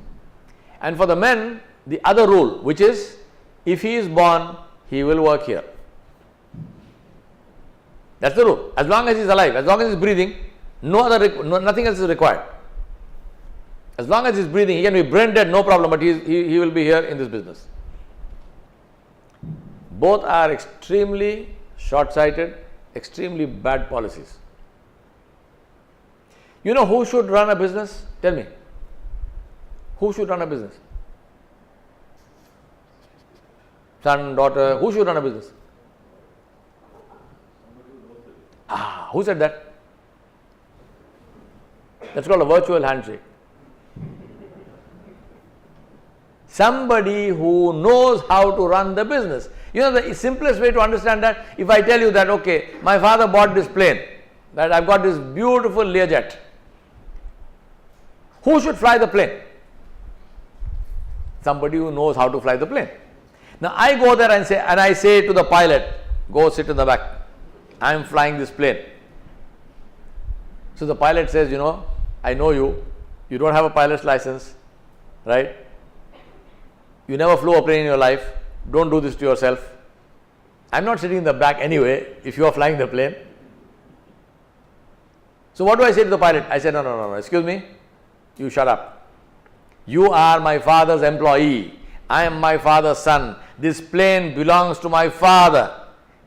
And for the men, the other rule, which is if he is born, he will work here. That's the rule. As long as he is alive, as long as he is breathing, nothing else is required. As long as he is breathing, he can be brain dead, no problem, but he will be here in this business. Both are extremely short-sighted, extremely bad policies. You know who should run a business? Tell me. Who should run a business? Son, daughter, who should run a business? Who said that? That's called a virtual handshake. Somebody who knows how to run the business. You know, the simplest way to understand that, if I tell you that, okay, my father bought this plane, that I've got this beautiful Learjet. Who should fly the plane? Somebody who knows how to fly the plane. Now I go there and I say to the pilot, go sit in the back. I am flying this plane. So the pilot says, I know you. You don't have a pilot's license, right? You never flew a plane in your life. Don't do this to yourself. I'm not sitting in the back anyway if you are flying the plane. So what do I say to the pilot? I say, no, excuse me. You shut up. You are my father's employee. I am my father's son. This plane belongs to my father.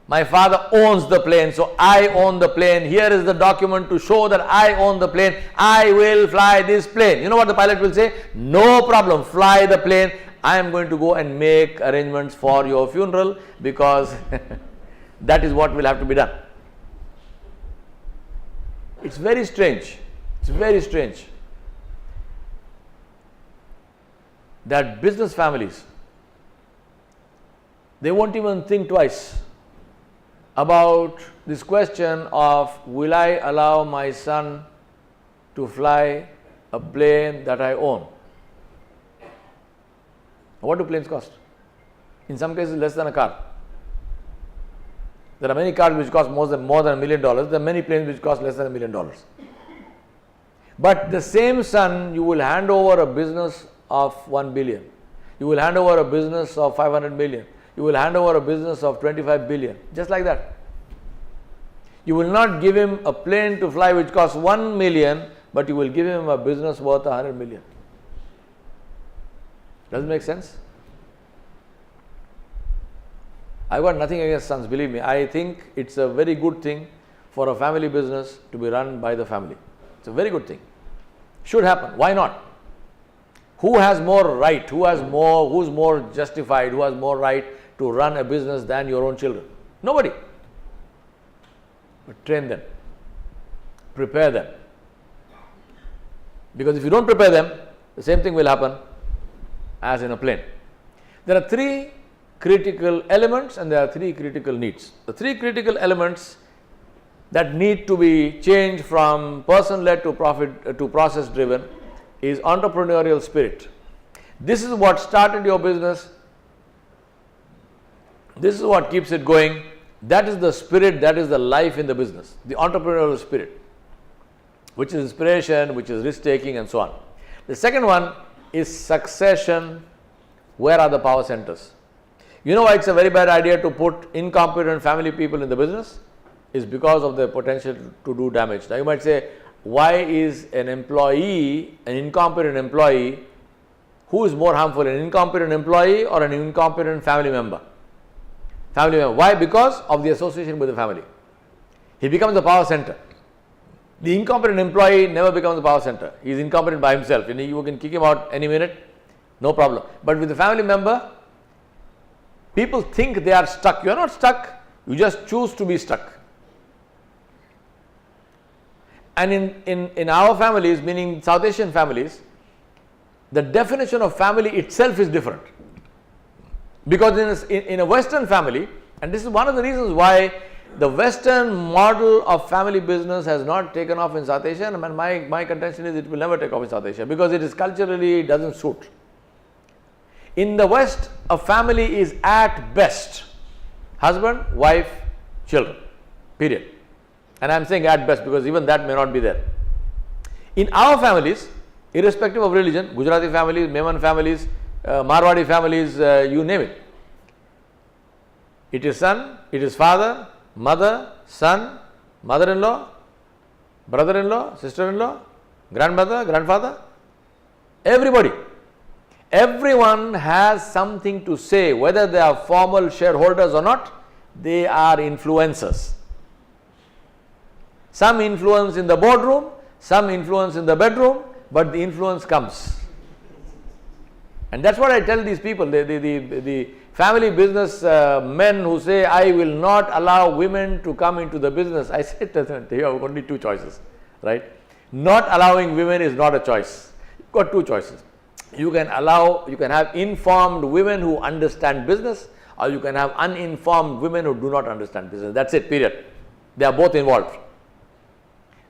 My father owns the plane, so I own the plane. Here is the document to show that I own the plane. I will fly this plane. You know what the pilot will say? No problem, fly the plane. I am going to go and make arrangements for your funeral because that is what will have to be done. It's very strange. It's very strange that business families, they won't even think twice about this question of, will I allow my son to fly a plane that I own? What do planes cost? In some cases less than a car. There are many cars which cost more than $1 million. There are many planes which cost less than $1 million. But the same son, you will hand over a business of 1 billion. You will hand over a business of 500 million. You will hand over a business of 25 billion. Just like that. You will not give him a plane to fly which costs 1 million, but you will give him a business worth 100 million. Does it make sense? I've got nothing against sons, believe me. I think it's a very good thing for a family business to be run by the family. It's a very good thing. Should happen. Why not? Who has more right? Who's more justified? Who has more right to run a business than your own children? Nobody. But train them. Prepare them. Because if you don't prepare them, the same thing will happen as in a plane. There are 3 critical elements and there are 3 critical needs. The 3 critical elements that need to be changed from person-led to process-driven is entrepreneurial spirit. This is what started your business. This is what keeps it going. That is the spirit, that is the life in the business. The entrepreneurial spirit, which is inspiration, which is risk-taking and so on. The second one is succession. Where are the power centers? You know why it's a very bad idea to put incompetent family people in the business? Is because of their potential to do damage. Now you might say, why is an incompetent employee, who is more harmful, an incompetent employee or an incompetent family member? Why? Because of the association with the family. He becomes the power center. The incompetent employee never becomes the power center. He is incompetent by himself. You can kick him out any minute, no problem. But with the family member, People think they are stuck. You are not stuck. You just choose to be stuck. And in our families, meaning South Asian families, the definition of family itself is different. Because in a Western family, and this is one of the reasons why the Western model of family business has not taken off in South Asia, and my contention is it will never take off in South Asia because it is culturally doesn't suit. In the West, a family is at best husband, wife, children, period. And I am saying at best because even that may not be there. In our families, irrespective of religion, Gujarati families, Memon families, Marwadi families, you name it. It is son, it is father, mother, son, mother-in-law, brother-in-law, sister-in-law, grandmother, grandfather, everybody. Everyone has something to say, whether they are formal shareholders or not, they are influencers. Some influence in the boardroom, some influence in the bedroom, but the influence comes. And that's what I tell these people, the family business men who say, I will not allow women to come into the business. I said to them, you have only two choices, right? Not allowing women is not a choice. You've got two choices. You can have informed women who understand business, or you can have uninformed women who do not understand business. That's it, period. They are both involved.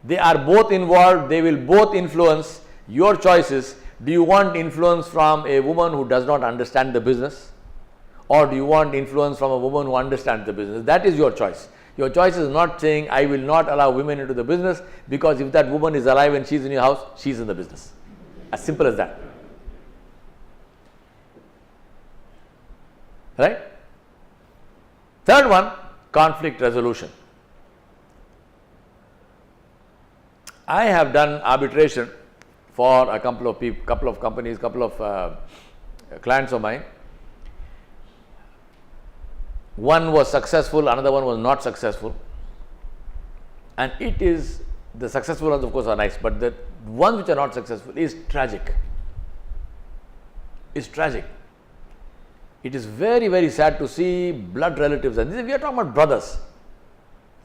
They are both involved, they will both influence. Your choices. Do you want influence from a woman who does not understand the business, or do you want influence from a woman who understands the business? That is your choice. Your choice is not saying, I will not allow women into the business, because if that woman is alive and she's in your house, she's in the business. As simple as that. Right? Third one, conflict resolution. I have done arbitration for a couple of people, couple of companies, couple of clients of mine. One was successful, another one was not successful. And it is, the successful ones of course are nice, but the ones which are not successful is tragic. It's tragic. It is very, very sad to see blood relatives, and we are talking about brothers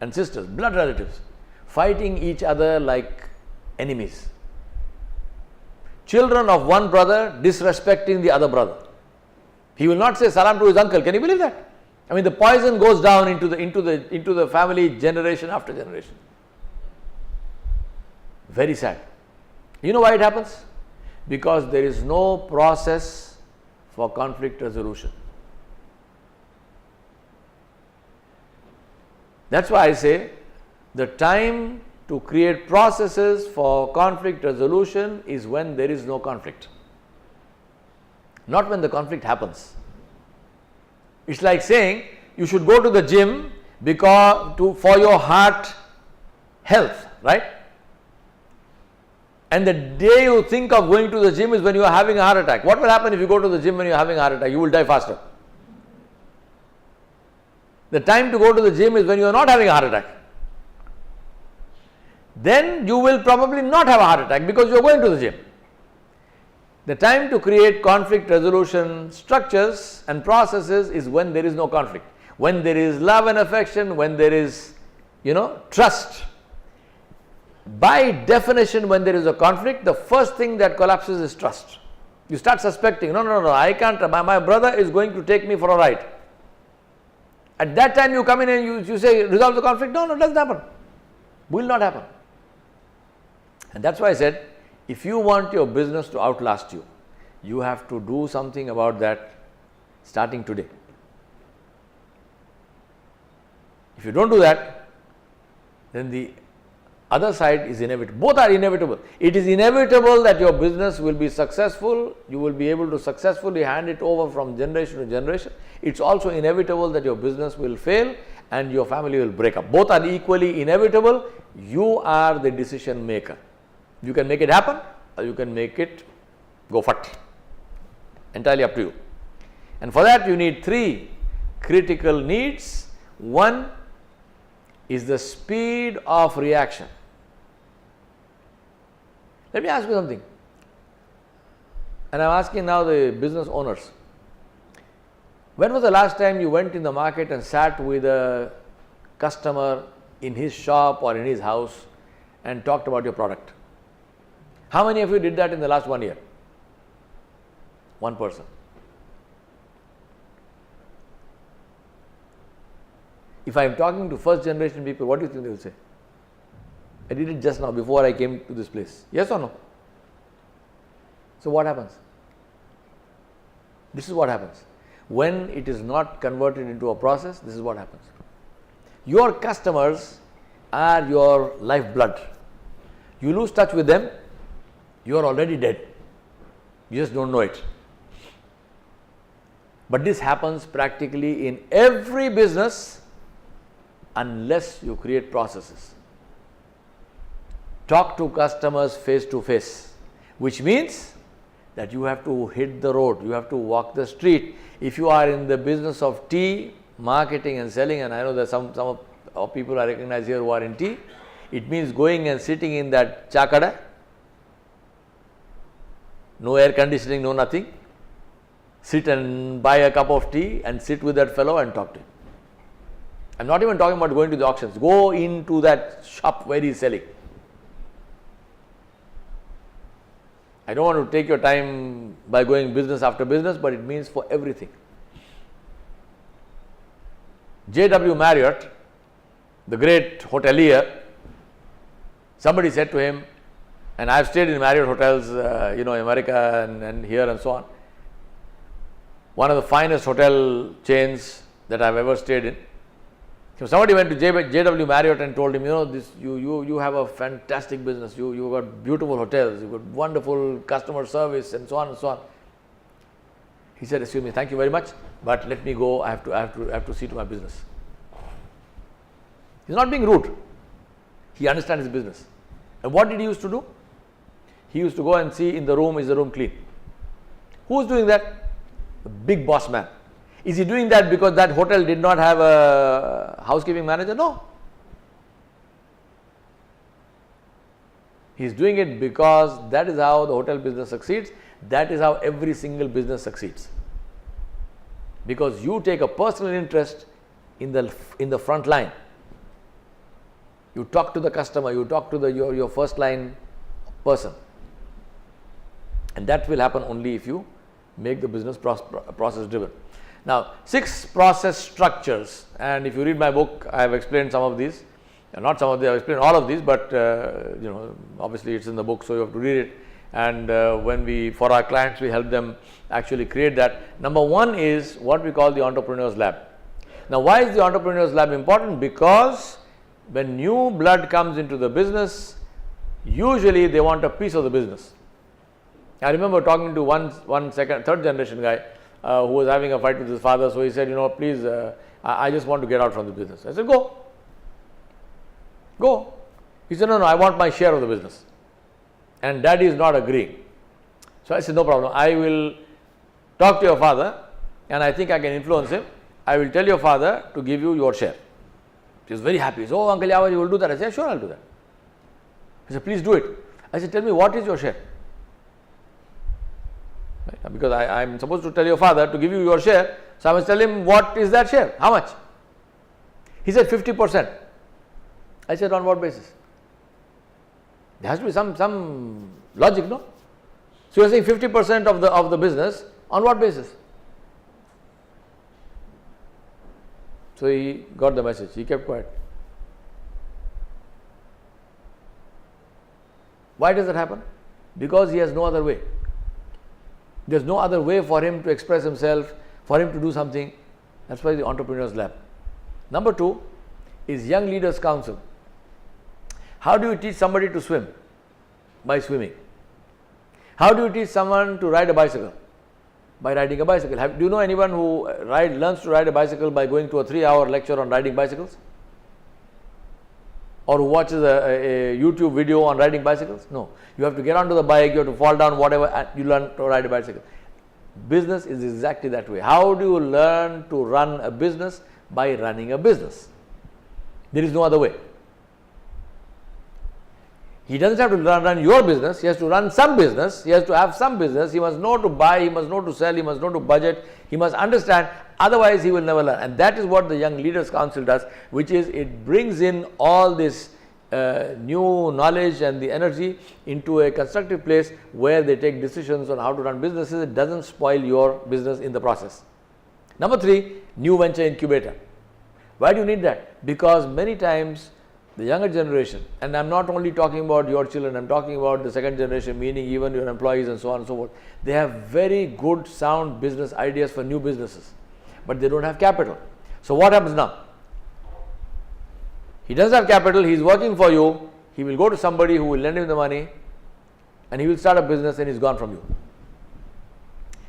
and sisters, blood relatives, fighting each other like enemies. Children of one brother disrespecting the other brother. He will not say salam to his uncle. Can you believe that? I mean, the poison goes down into the family generation after generation. Very sad. You know why it happens? Because there is no process for conflict resolution. That's why I say the time to create processes for conflict resolution is when there is no conflict, not when the conflict happens. It's like saying you should go to the gym for your heart health, right? And the day you think of going to the gym is when you are having a heart attack. What will happen if you go to the gym when you are having a heart attack? You will die faster. The time to go to the gym is when you are not having a heart attack. Then you will probably not have a heart attack because you are going to the gym. The time to create conflict resolution structures and processes is when there is no conflict. When there is love and affection, when there is, trust. By definition, when there is a conflict, the first thing that collapses is trust. You start suspecting, no, I can't, my brother is going to take me for a ride. At that time you come in and you say, resolve the conflict. No, it doesn't happen. Will not happen. And that's why I said, if you want your business to outlast you, you have to do something about that starting today. If you don't do that, then the other side is inevitable. Both are inevitable. It is inevitable that your business will be successful. You will be able to successfully hand it over from generation to generation. It's also inevitable that your business will fail and your family will break up. Both are equally inevitable. You are the decision maker. You can make it happen or you can make it go fat. Entirely up to you. And for that you need three critical needs. One is the speed of reaction. Let me ask you something, and I am asking now the business owners. When was the last time you went in the market and sat with a customer in his shop or in his house and talked about your product? How many of you did that in the last 1 year? One person. If I am talking to first generation people, what do you think they will say? I did it just now before I came to this place. Yes or no? So what happens? This is what happens. When it is not converted into a process, this is what happens. Your customers are your lifeblood. You lose touch with them, you are already dead. You just don't know it. But this happens practically in every business unless you create processes. Talk to customers face to face, which means that you have to hit the road, you have to walk the street. If you are in the business of tea, marketing and selling, and I know that some of people I recognize here who are in tea, it means going and sitting in that chakada, no air conditioning, no nothing, sit and buy a cup of tea and sit with that fellow and talk to him. I am not even talking about going to the auctions, go into that shop where he is selling. I don't want to take your time by going business after business, but it means for everything. J.W. Marriott, the great hotelier, somebody said to him, and I have stayed in Marriott hotels, America and here and so on. One of the finest hotel chains that I have ever stayed in. So somebody went to J.W. Marriott and told him, you have a fantastic business, you got beautiful hotels, you got wonderful customer service and so on and so on. He said, excuse me, thank you very much, but let me go, I have to see to my business. He's not being rude. He understands his business. And what did he used to do? He used to go and see in the room, is the room clean? Who's doing that? The big boss man. Is he doing that because that hotel did not have a housekeeping manager? No. He is doing it because that is how the hotel business succeeds. That is how every single business succeeds. Because you take a personal interest in the front line. You talk to the customer, you talk to your first line person. And that will happen only if you make the business process driven. Now, 6 process structures, and if you read my book, I have explained some of these, not some of them, I have explained all of these, but obviously it's in the book, so you have to read it. And for our clients, we help them actually create that. Number 1 is what we call the Entrepreneur's Lab. Now, why is the Entrepreneur's Lab important? Because when new blood comes into the business, usually they want a piece of the business. I remember talking to third generation guy who was having a fight with his father. So he said, please, I just want to get out from the business. I said, go. He said, no, I want my share of the business. And daddy is not agreeing. So I said, no problem. I will talk to your father and I think I can influence him. I will tell your father to give you your share. He was very happy. He said, oh, Uncle Yawar, you will do that. I said, sure, I'll do that. He said, please do it. I said, tell me, what is your share? Right? Because I am supposed to tell your father to give you your share. So I must tell him, what is that share? How much? He said, 50%. I said, on what basis? There has to be some logic, no? So you are saying 50% of the business, on what basis? So he got the message, he kept quiet. Why does that happen? Because he has no other way. There is no other way for him to express himself, for him to do something. That's why the Entrepreneur's Lab. Number 2 is Young Leaders Council. How do you teach somebody to swim? By swimming. How do you teach someone to ride a bicycle? By riding a bicycle. Do you know anyone who learns to ride a bicycle by going to a 3-hour lecture on riding bicycles? Or who watches a YouTube video on riding bicycles? No. You have to get onto the bike, you have to fall down, whatever, and you learn to ride a bicycle. Business is exactly that way. How do you learn to run a business? By running a business. There is no other way. He doesn't have to run your business, he has to run some business, he has to have some business, he must know to buy, he must know to sell, he must know to budget, he must understand, otherwise he will never learn. And that is what the Young Leaders Council does, which is it brings in all this new knowledge and the energy into a constructive place where they take decisions on how to run businesses. It doesn't spoil your business in the process. Number 3, new venture incubator. Why do you need that? Because many times the younger generation, and I am not only talking about your children, I am talking about the second generation, meaning even your employees and so on and so forth. They have very good sound business ideas for new businesses, but they don't have capital. So what happens now? He doesn't have capital, he is working for you, he will go to somebody who will lend him the money and he will start a business and he is gone from you.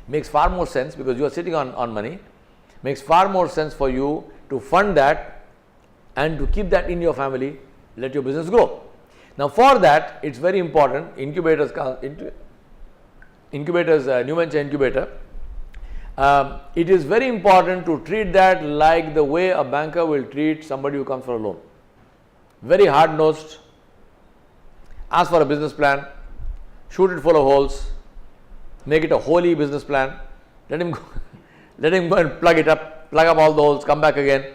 Makes far more sense, because you are sitting on money, makes far more sense for you to fund that and to keep that in your family, let your business grow. Now for that, it's very important, new venture incubator, it is very important to treat that like the way a banker will treat somebody who comes for a loan. Very hard-nosed, ask for a business plan, shoot it full of holes, make it a holy business plan, let him go, let him go and plug up all the holes, come back again.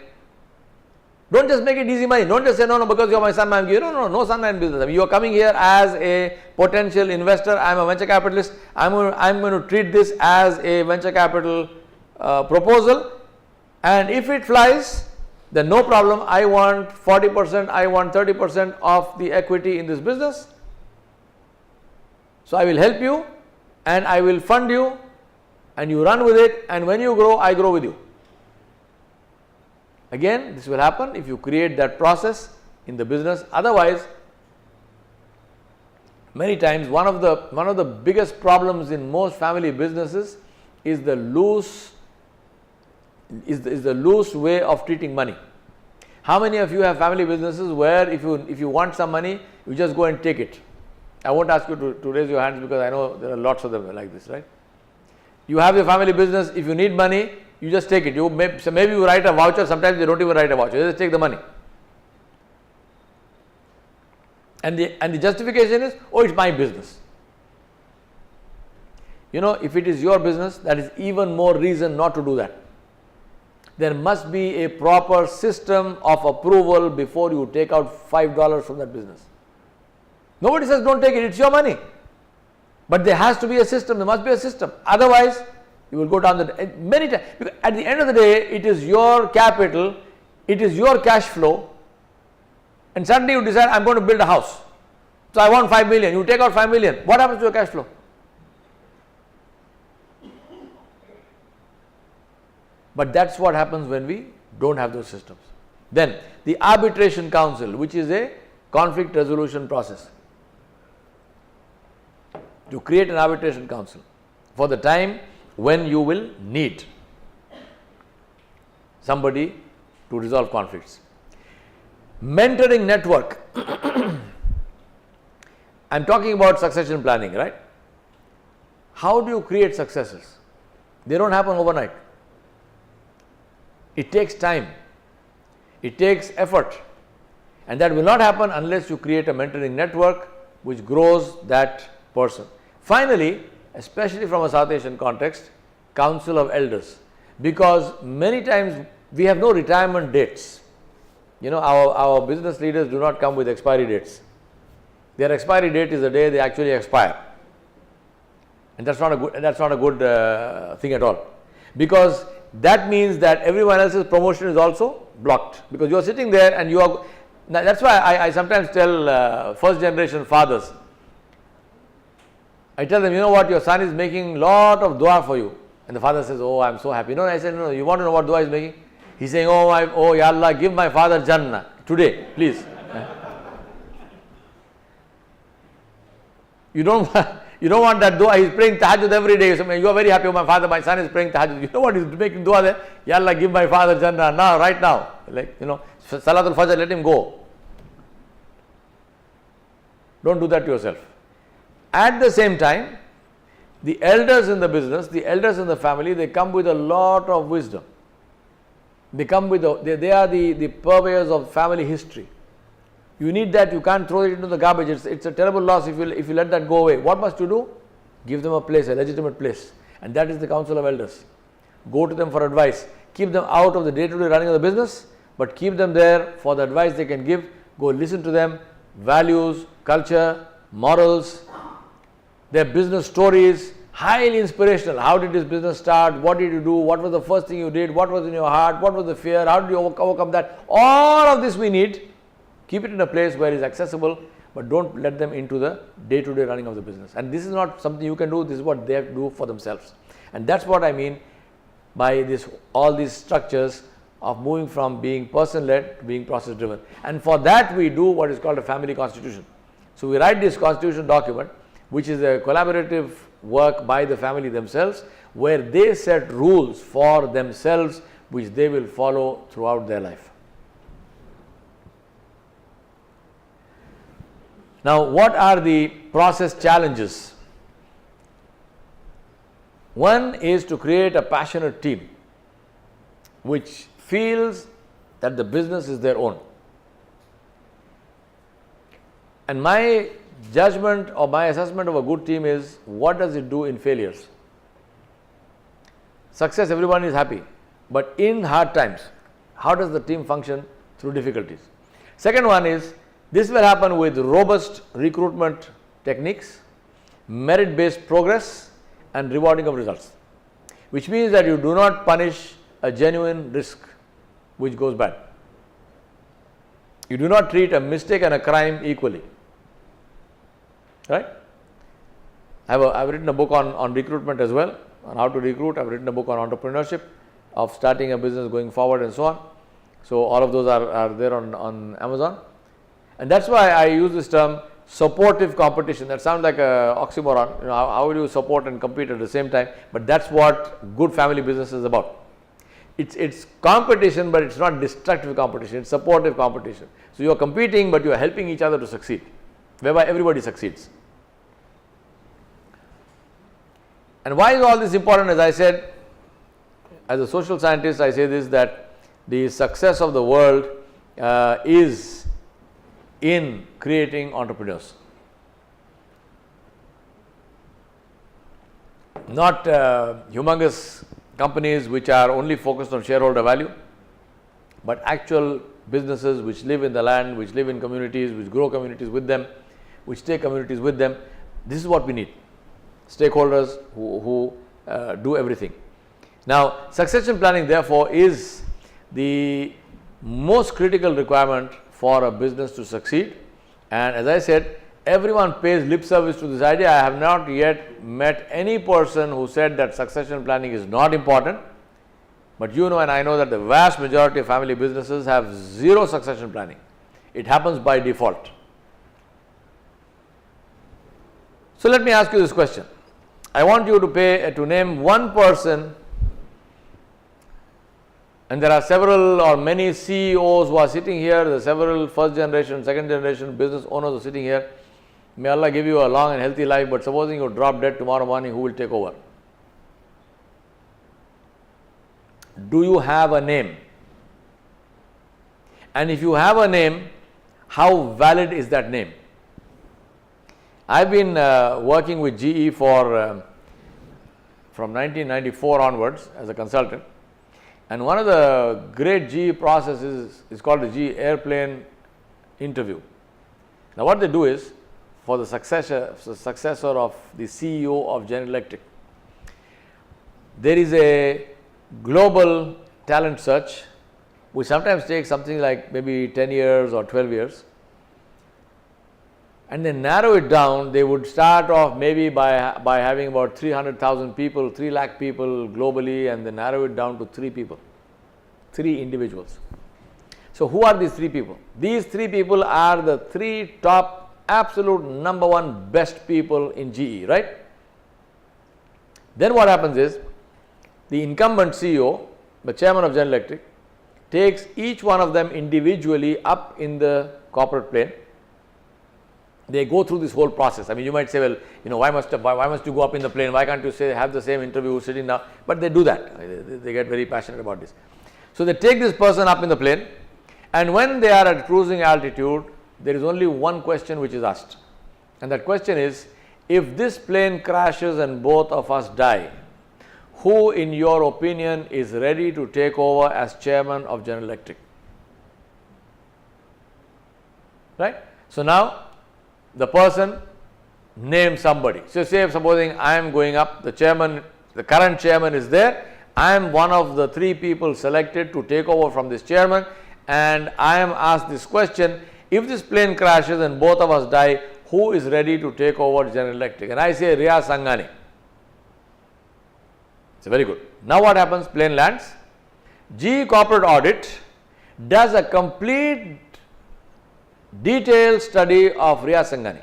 Don't just make it easy money. Don't just say, no, because you are my son, I am giving. No son in business. I mean, you are coming here as a potential investor. I am a venture capitalist. I am going to treat this as a venture capital proposal. And if it flies, then no problem. I want 40%, I want 30% of the equity in this business. So I will help you and I will fund you and you run with it, and when you grow, I grow with you. Again, this will happen if you create that process in the business. Otherwise, many times one of the biggest problems in most family businesses is the loose way of treating money. How many of you have family businesses where if you want some money, you just go and take it? I won't ask you to raise your hands, because I know there are lots of them like this, right? You have your family business, if you need money, you just take it. Maybe you write a voucher, sometimes they don't even write a voucher, they just take the money. And the justification is, oh, it's my business. You know, if it is your business, that is even more reason not to do that. There must be a proper system of approval before you take out $5 from that business. Nobody says don't take it, it's your money. But there has to be a system, there must be a system. Otherwise, you will go down many times. At the end of the day, it is your capital, it is your cash flow, and suddenly you decide, I'm going to build a house. So I want 5 million, you take out 5 million. What happens to your cash flow? But that's what happens when we don't have those systems. Then the arbitration council, which is a conflict resolution process. You create an arbitration council for the time when you will need somebody to resolve conflicts. Mentoring network. I am talking about succession planning, right? How do you create successes? They don't happen overnight. It takes time, it takes effort, and that will not happen unless you create a mentoring network which grows that person. Finally, especially from a South Asian context, council of elders, because many times we have no retirement dates. You know, our business leaders do not come with expiry dates. Their expiry date is the day they actually expire, and that's not a good thing at all, because that means that everyone else's promotion is also blocked, because you are sitting there and you are. That's why I sometimes tell first generation fathers, I tell them, you know what, your son is making lot of dua for you, and the father says, oh, I'm so happy. No, I said, no, you want to know what dua is making? He's saying, oh Ya Allah, give my father Jannah today, please. You don't want that dua. He's praying tahajjud every day. So you are very happy, my son is praying tahajjud. You know what, he's making dua there? Ya Allah, give my father Jannah now, right now. Like, you know, Salatul Fajr, let him go. Don't do that to yourself. At the same time, the elders in the business, the elders in the family, they come with a lot of wisdom. They come with, they are the purveyors of family history. You need that, you can't throw it into the garbage. It's a terrible loss if you let that go away. What must you do? Give them a place, a legitimate place. And that is the Council of Elders. Go to them for advice. Keep them out of the day-to-day running of the business, but keep them there for the advice they can give. Go listen to them, values, culture, morals, their business stories, highly inspirational. How did this business start? What did you do? What was the first thing you did? What was in your heart? What was the fear? How did you overcome that? All of this we need. Keep it in a place where it's accessible, but don't let them into the day-to-day running of the business. And this is not something you can do, this is what they have to do for themselves. And that's what I mean by all these structures of moving from being person-led to being process-driven. And for that we do what is called a family constitution. So we write this constitution document, which is a collaborative work by the family themselves, where they set rules for themselves which they will follow throughout their life. Now, what are the process challenges? One is to create a passionate team which feels that the business is their own. And my judgment or my assessment of a good team is, what does it do in failures? Success, everyone is happy, but in hard times, how does the team function through difficulties? Second one is, this will happen with robust recruitment techniques, merit-based progress, and rewarding of results, which means that you do not punish a genuine risk which goes bad. You do not treat a mistake and a crime equally. Right? I've written a book on recruitment as well, on how to recruit. I've written a book on entrepreneurship, of starting a business, going forward, and so on. So all of those are there on Amazon. And that's why I use this term supportive competition. That sounds like an oxymoron. You know, how will you support and compete at the same time? But that's what good family business is about. It's competition, but it's not destructive competition. It's supportive competition. So you are competing, but you are helping each other to succeed, whereby everybody succeeds. And why is all this important? As I said, as a social scientist, I say this, that the success of the world is in creating entrepreneurs. Not humongous companies which are only focused on shareholder value, but actual businesses which live in the land, which live in communities, which grow communities with them, which take communities with them. This is what we need. Stakeholders who do everything. Now, succession planning therefore is the most critical requirement for a business to succeed. And as I said, everyone pays lip service to this idea. I have not yet met any person who said that succession planning is not important. But you know, and I know, that the vast majority of family businesses have zero succession planning. It happens by default. So let me ask you this question. I want you to name one person, and there are several or many CEOs who are sitting here. There are several first generation, second generation business owners who are sitting here. May Allah give you a long and healthy life, but supposing you drop dead tomorrow morning, who will take over? Do you have a name? And if you have a name, how valid is that name? I've been working with GE from 1994 onwards as a consultant. And one of the great GE processes is called the GE airplane interview. Now what they do is, for the successor of the CEO of General Electric, there is a global talent search which sometimes takes something like maybe 10 years or 12 years. And they narrow it down. They would start off maybe by having about 300,000 people, 3 lakh people globally, and they narrow it down to 3 people, 3 individuals. So who are these 3 people? These 3 people are the 3 top, absolute number 1 best people in GE, right? Then what happens is, the incumbent CEO, the chairman of General Electric, takes each one of them individually up in the corporate plane. They go through this whole process. I mean, you might say, well, you know, why must you go up in the plane? Why can't you have the same interview sitting down? But they do that. They get very passionate about this. So they take this person up in the plane, and when they are at cruising altitude, there is only one question which is asked, and that question is, if this plane crashes and both of us die, who in your opinion is ready to take over as chairman of General Electric? Right? So now the person names somebody. So say supposing I am going up, the current chairman is there, I am one of the 3 people selected to take over from this chairman, and I am asked this question, if this plane crashes and both of us die, who is ready to take over General Electric? And I say Riyaz Sanghani. It's very good. Now what happens? Plane lands. GE Corporate Audit does a complete detailed study of Riyaz Sanghani.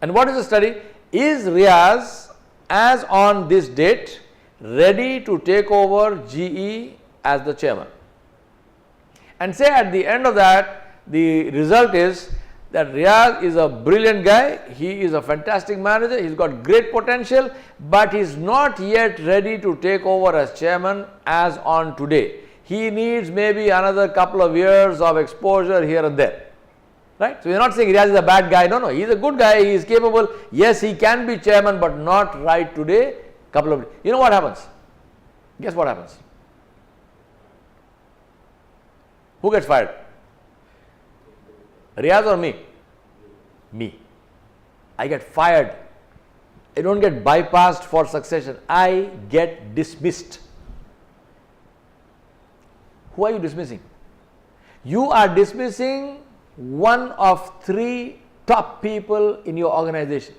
And what is the study? Is Riyaz, as on this date, ready to take over GE as the chairman? And say at the end of that, the result is that Riyaz is a brilliant guy, he is a fantastic manager, he's got great potential, but he's not yet ready to take over as chairman as on today. He needs maybe another couple of years of exposure here and there. Right? So, we are not saying Riyaz is a bad guy, no, he is a good guy, he is capable, yes, he can be chairman, but not right today. You know what happens? Guess what happens? Who gets fired? Riyaz or me? Me. I get fired. I don't get bypassed for succession. I get dismissed. Who are you dismissing? You are dismissing one of 3 top people in your organization.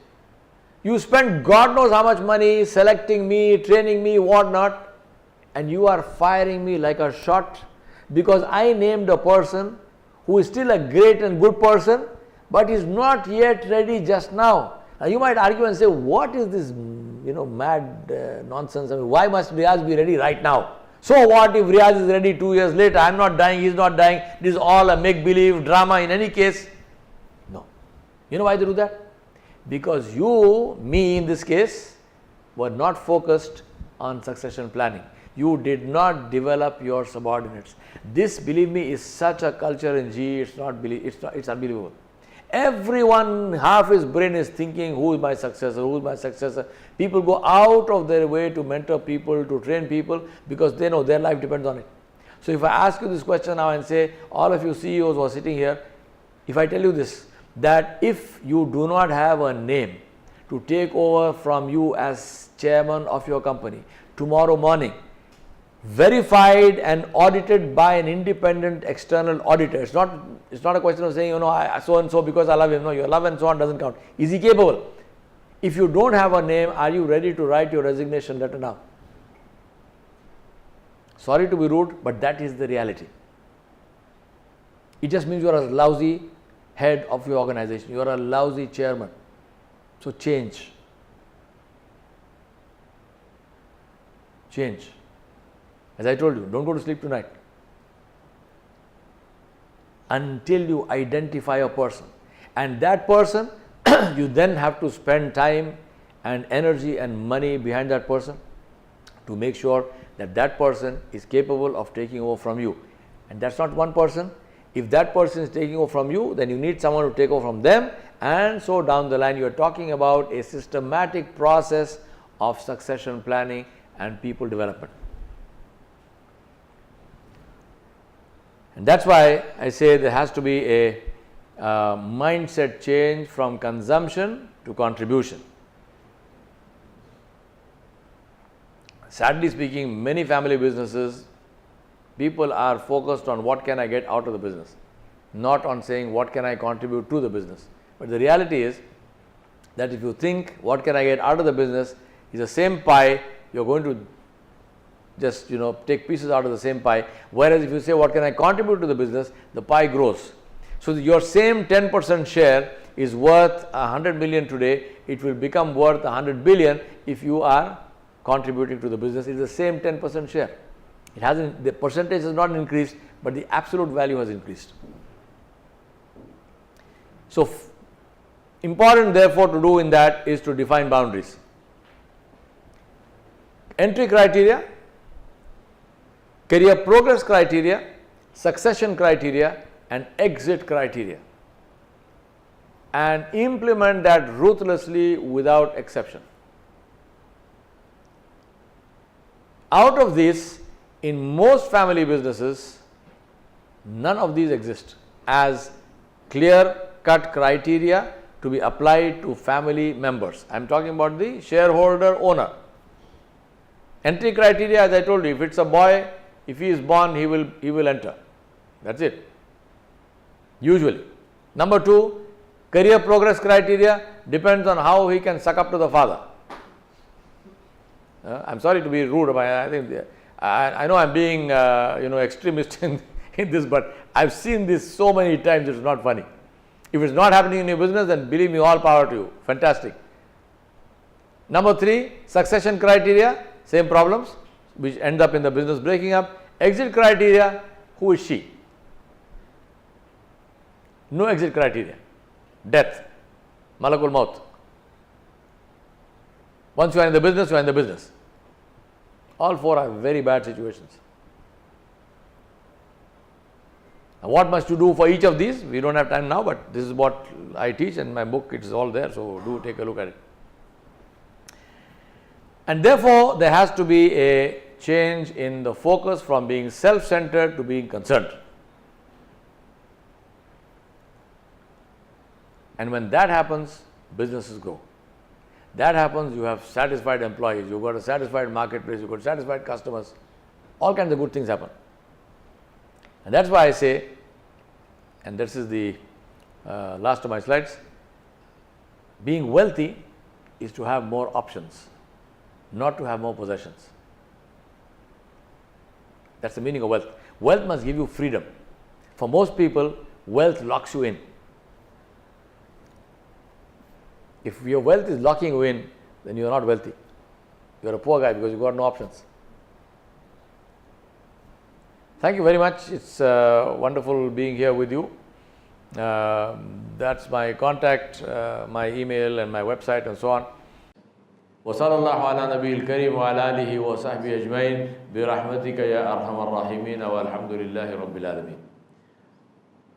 You spend God knows how much money selecting me, training me, whatnot, and you are firing me like a shot because I named a person who is still a great and good person, but is not yet ready just now. Now you might argue and say, what is this, mad nonsense? I mean, why must Riyaz be ready right now? So what if Riyaz is ready 2 years later? I am not dying, he is not dying. This is all a make-believe drama in any case. No. You know why they do that? Because you, me in this case, were not focused on succession planning. You did not develop your subordinates. This, believe me, is such a culture in GE, it's unbelievable. Everyone, half his brain is thinking, who is my successor, who is my successor. People go out of their way to mentor people, to train people, because they know their life depends on it. So if I ask you this question now and say, all of you CEOs who are sitting here, if I tell you this, that if you do not have a name to take over from you as chairman of your company tomorrow morning, verified and audited by an independent external auditor. It's not a question of saying, so and so because I love him. No, your love and so on doesn't count. Is he capable? If you don't have a name, are you ready to write your resignation letter now? Sorry to be rude, but that is the reality. It just means you are a lousy head of your organization. You are a lousy chairman. So change. Change. As I told you, don't go to sleep tonight until you identify a person, and that person you then have to spend time and energy and money behind that person to make sure that that person is capable of taking over from you. And that's not one person. If that person is taking over from you, then you need someone to take over from them, and so down the line. You are talking about a systematic process of succession planning and people development. And that's why I say there has to be a mindset change from consumption to contribution. Sadly speaking, many family businesses, people are focused on what can I get out of the business, not on saying what can I contribute to the business. But the reality is that if you think what can I get out of the business is the same pie, you're going to just take pieces out of the same pie. Whereas if you say what can I contribute to the business, the pie grows. So your same 10% share is worth 100 million today, it will become worth 100 billion if you are contributing to the business. It's the same 10% share. It hasn't, the percentage has not increased, but the absolute value has increased. So important therefore to do in that is to define boundaries. Entry criteria, career progress criteria, succession criteria, an exit criteria and implement that ruthlessly without exception. Out of this, in most family businesses, none of these exist as clear-cut criteria to be applied to family members. I am talking about the shareholder owner. Entry criteria, as I told you, if it's a boy, if he is born, he will enter. That's it. Usually. Number 2, career progress criteria depends on how he can suck up to the father. I'm sorry to be rude, but I think I know I'm being extremist in this, but I've seen this so many times. It's not funny. If it's not happening in your business, then believe me, all power to you. Fantastic. Number 3, succession criteria, same problems, which end up in the business breaking up. Exit criteria, who is she? No exit criteria. Death. Malakul maut. Once you are in the business, you are in the business. All 4 are very bad situations. Now, what must you do for each of these? We don't have time now, but this is what I teach in my book. It is all there, so do take a look at it. And therefore, there has to be a change in the focus from being self-centered to being concerned. And when that happens, businesses grow. That happens, you have satisfied employees, you've got a satisfied marketplace, you've got satisfied customers, all kinds of good things happen. And that's why I say, and this is the last of my slides, being wealthy is to have more options, not to have more possessions. That's the meaning of wealth. Wealth must give you freedom. For most people, wealth locks you in. If your wealth is locking you in, then you are not wealthy. You are a poor guy because you got no options. Thank you very much. It's wonderful being here with you. That's my contact, my email and my website and so on. وصلى الله على نبي الكريم وعلى آله وصحبه أجمعين برحمتك يا أرحم الراحمين والحمد لله رب العالمين.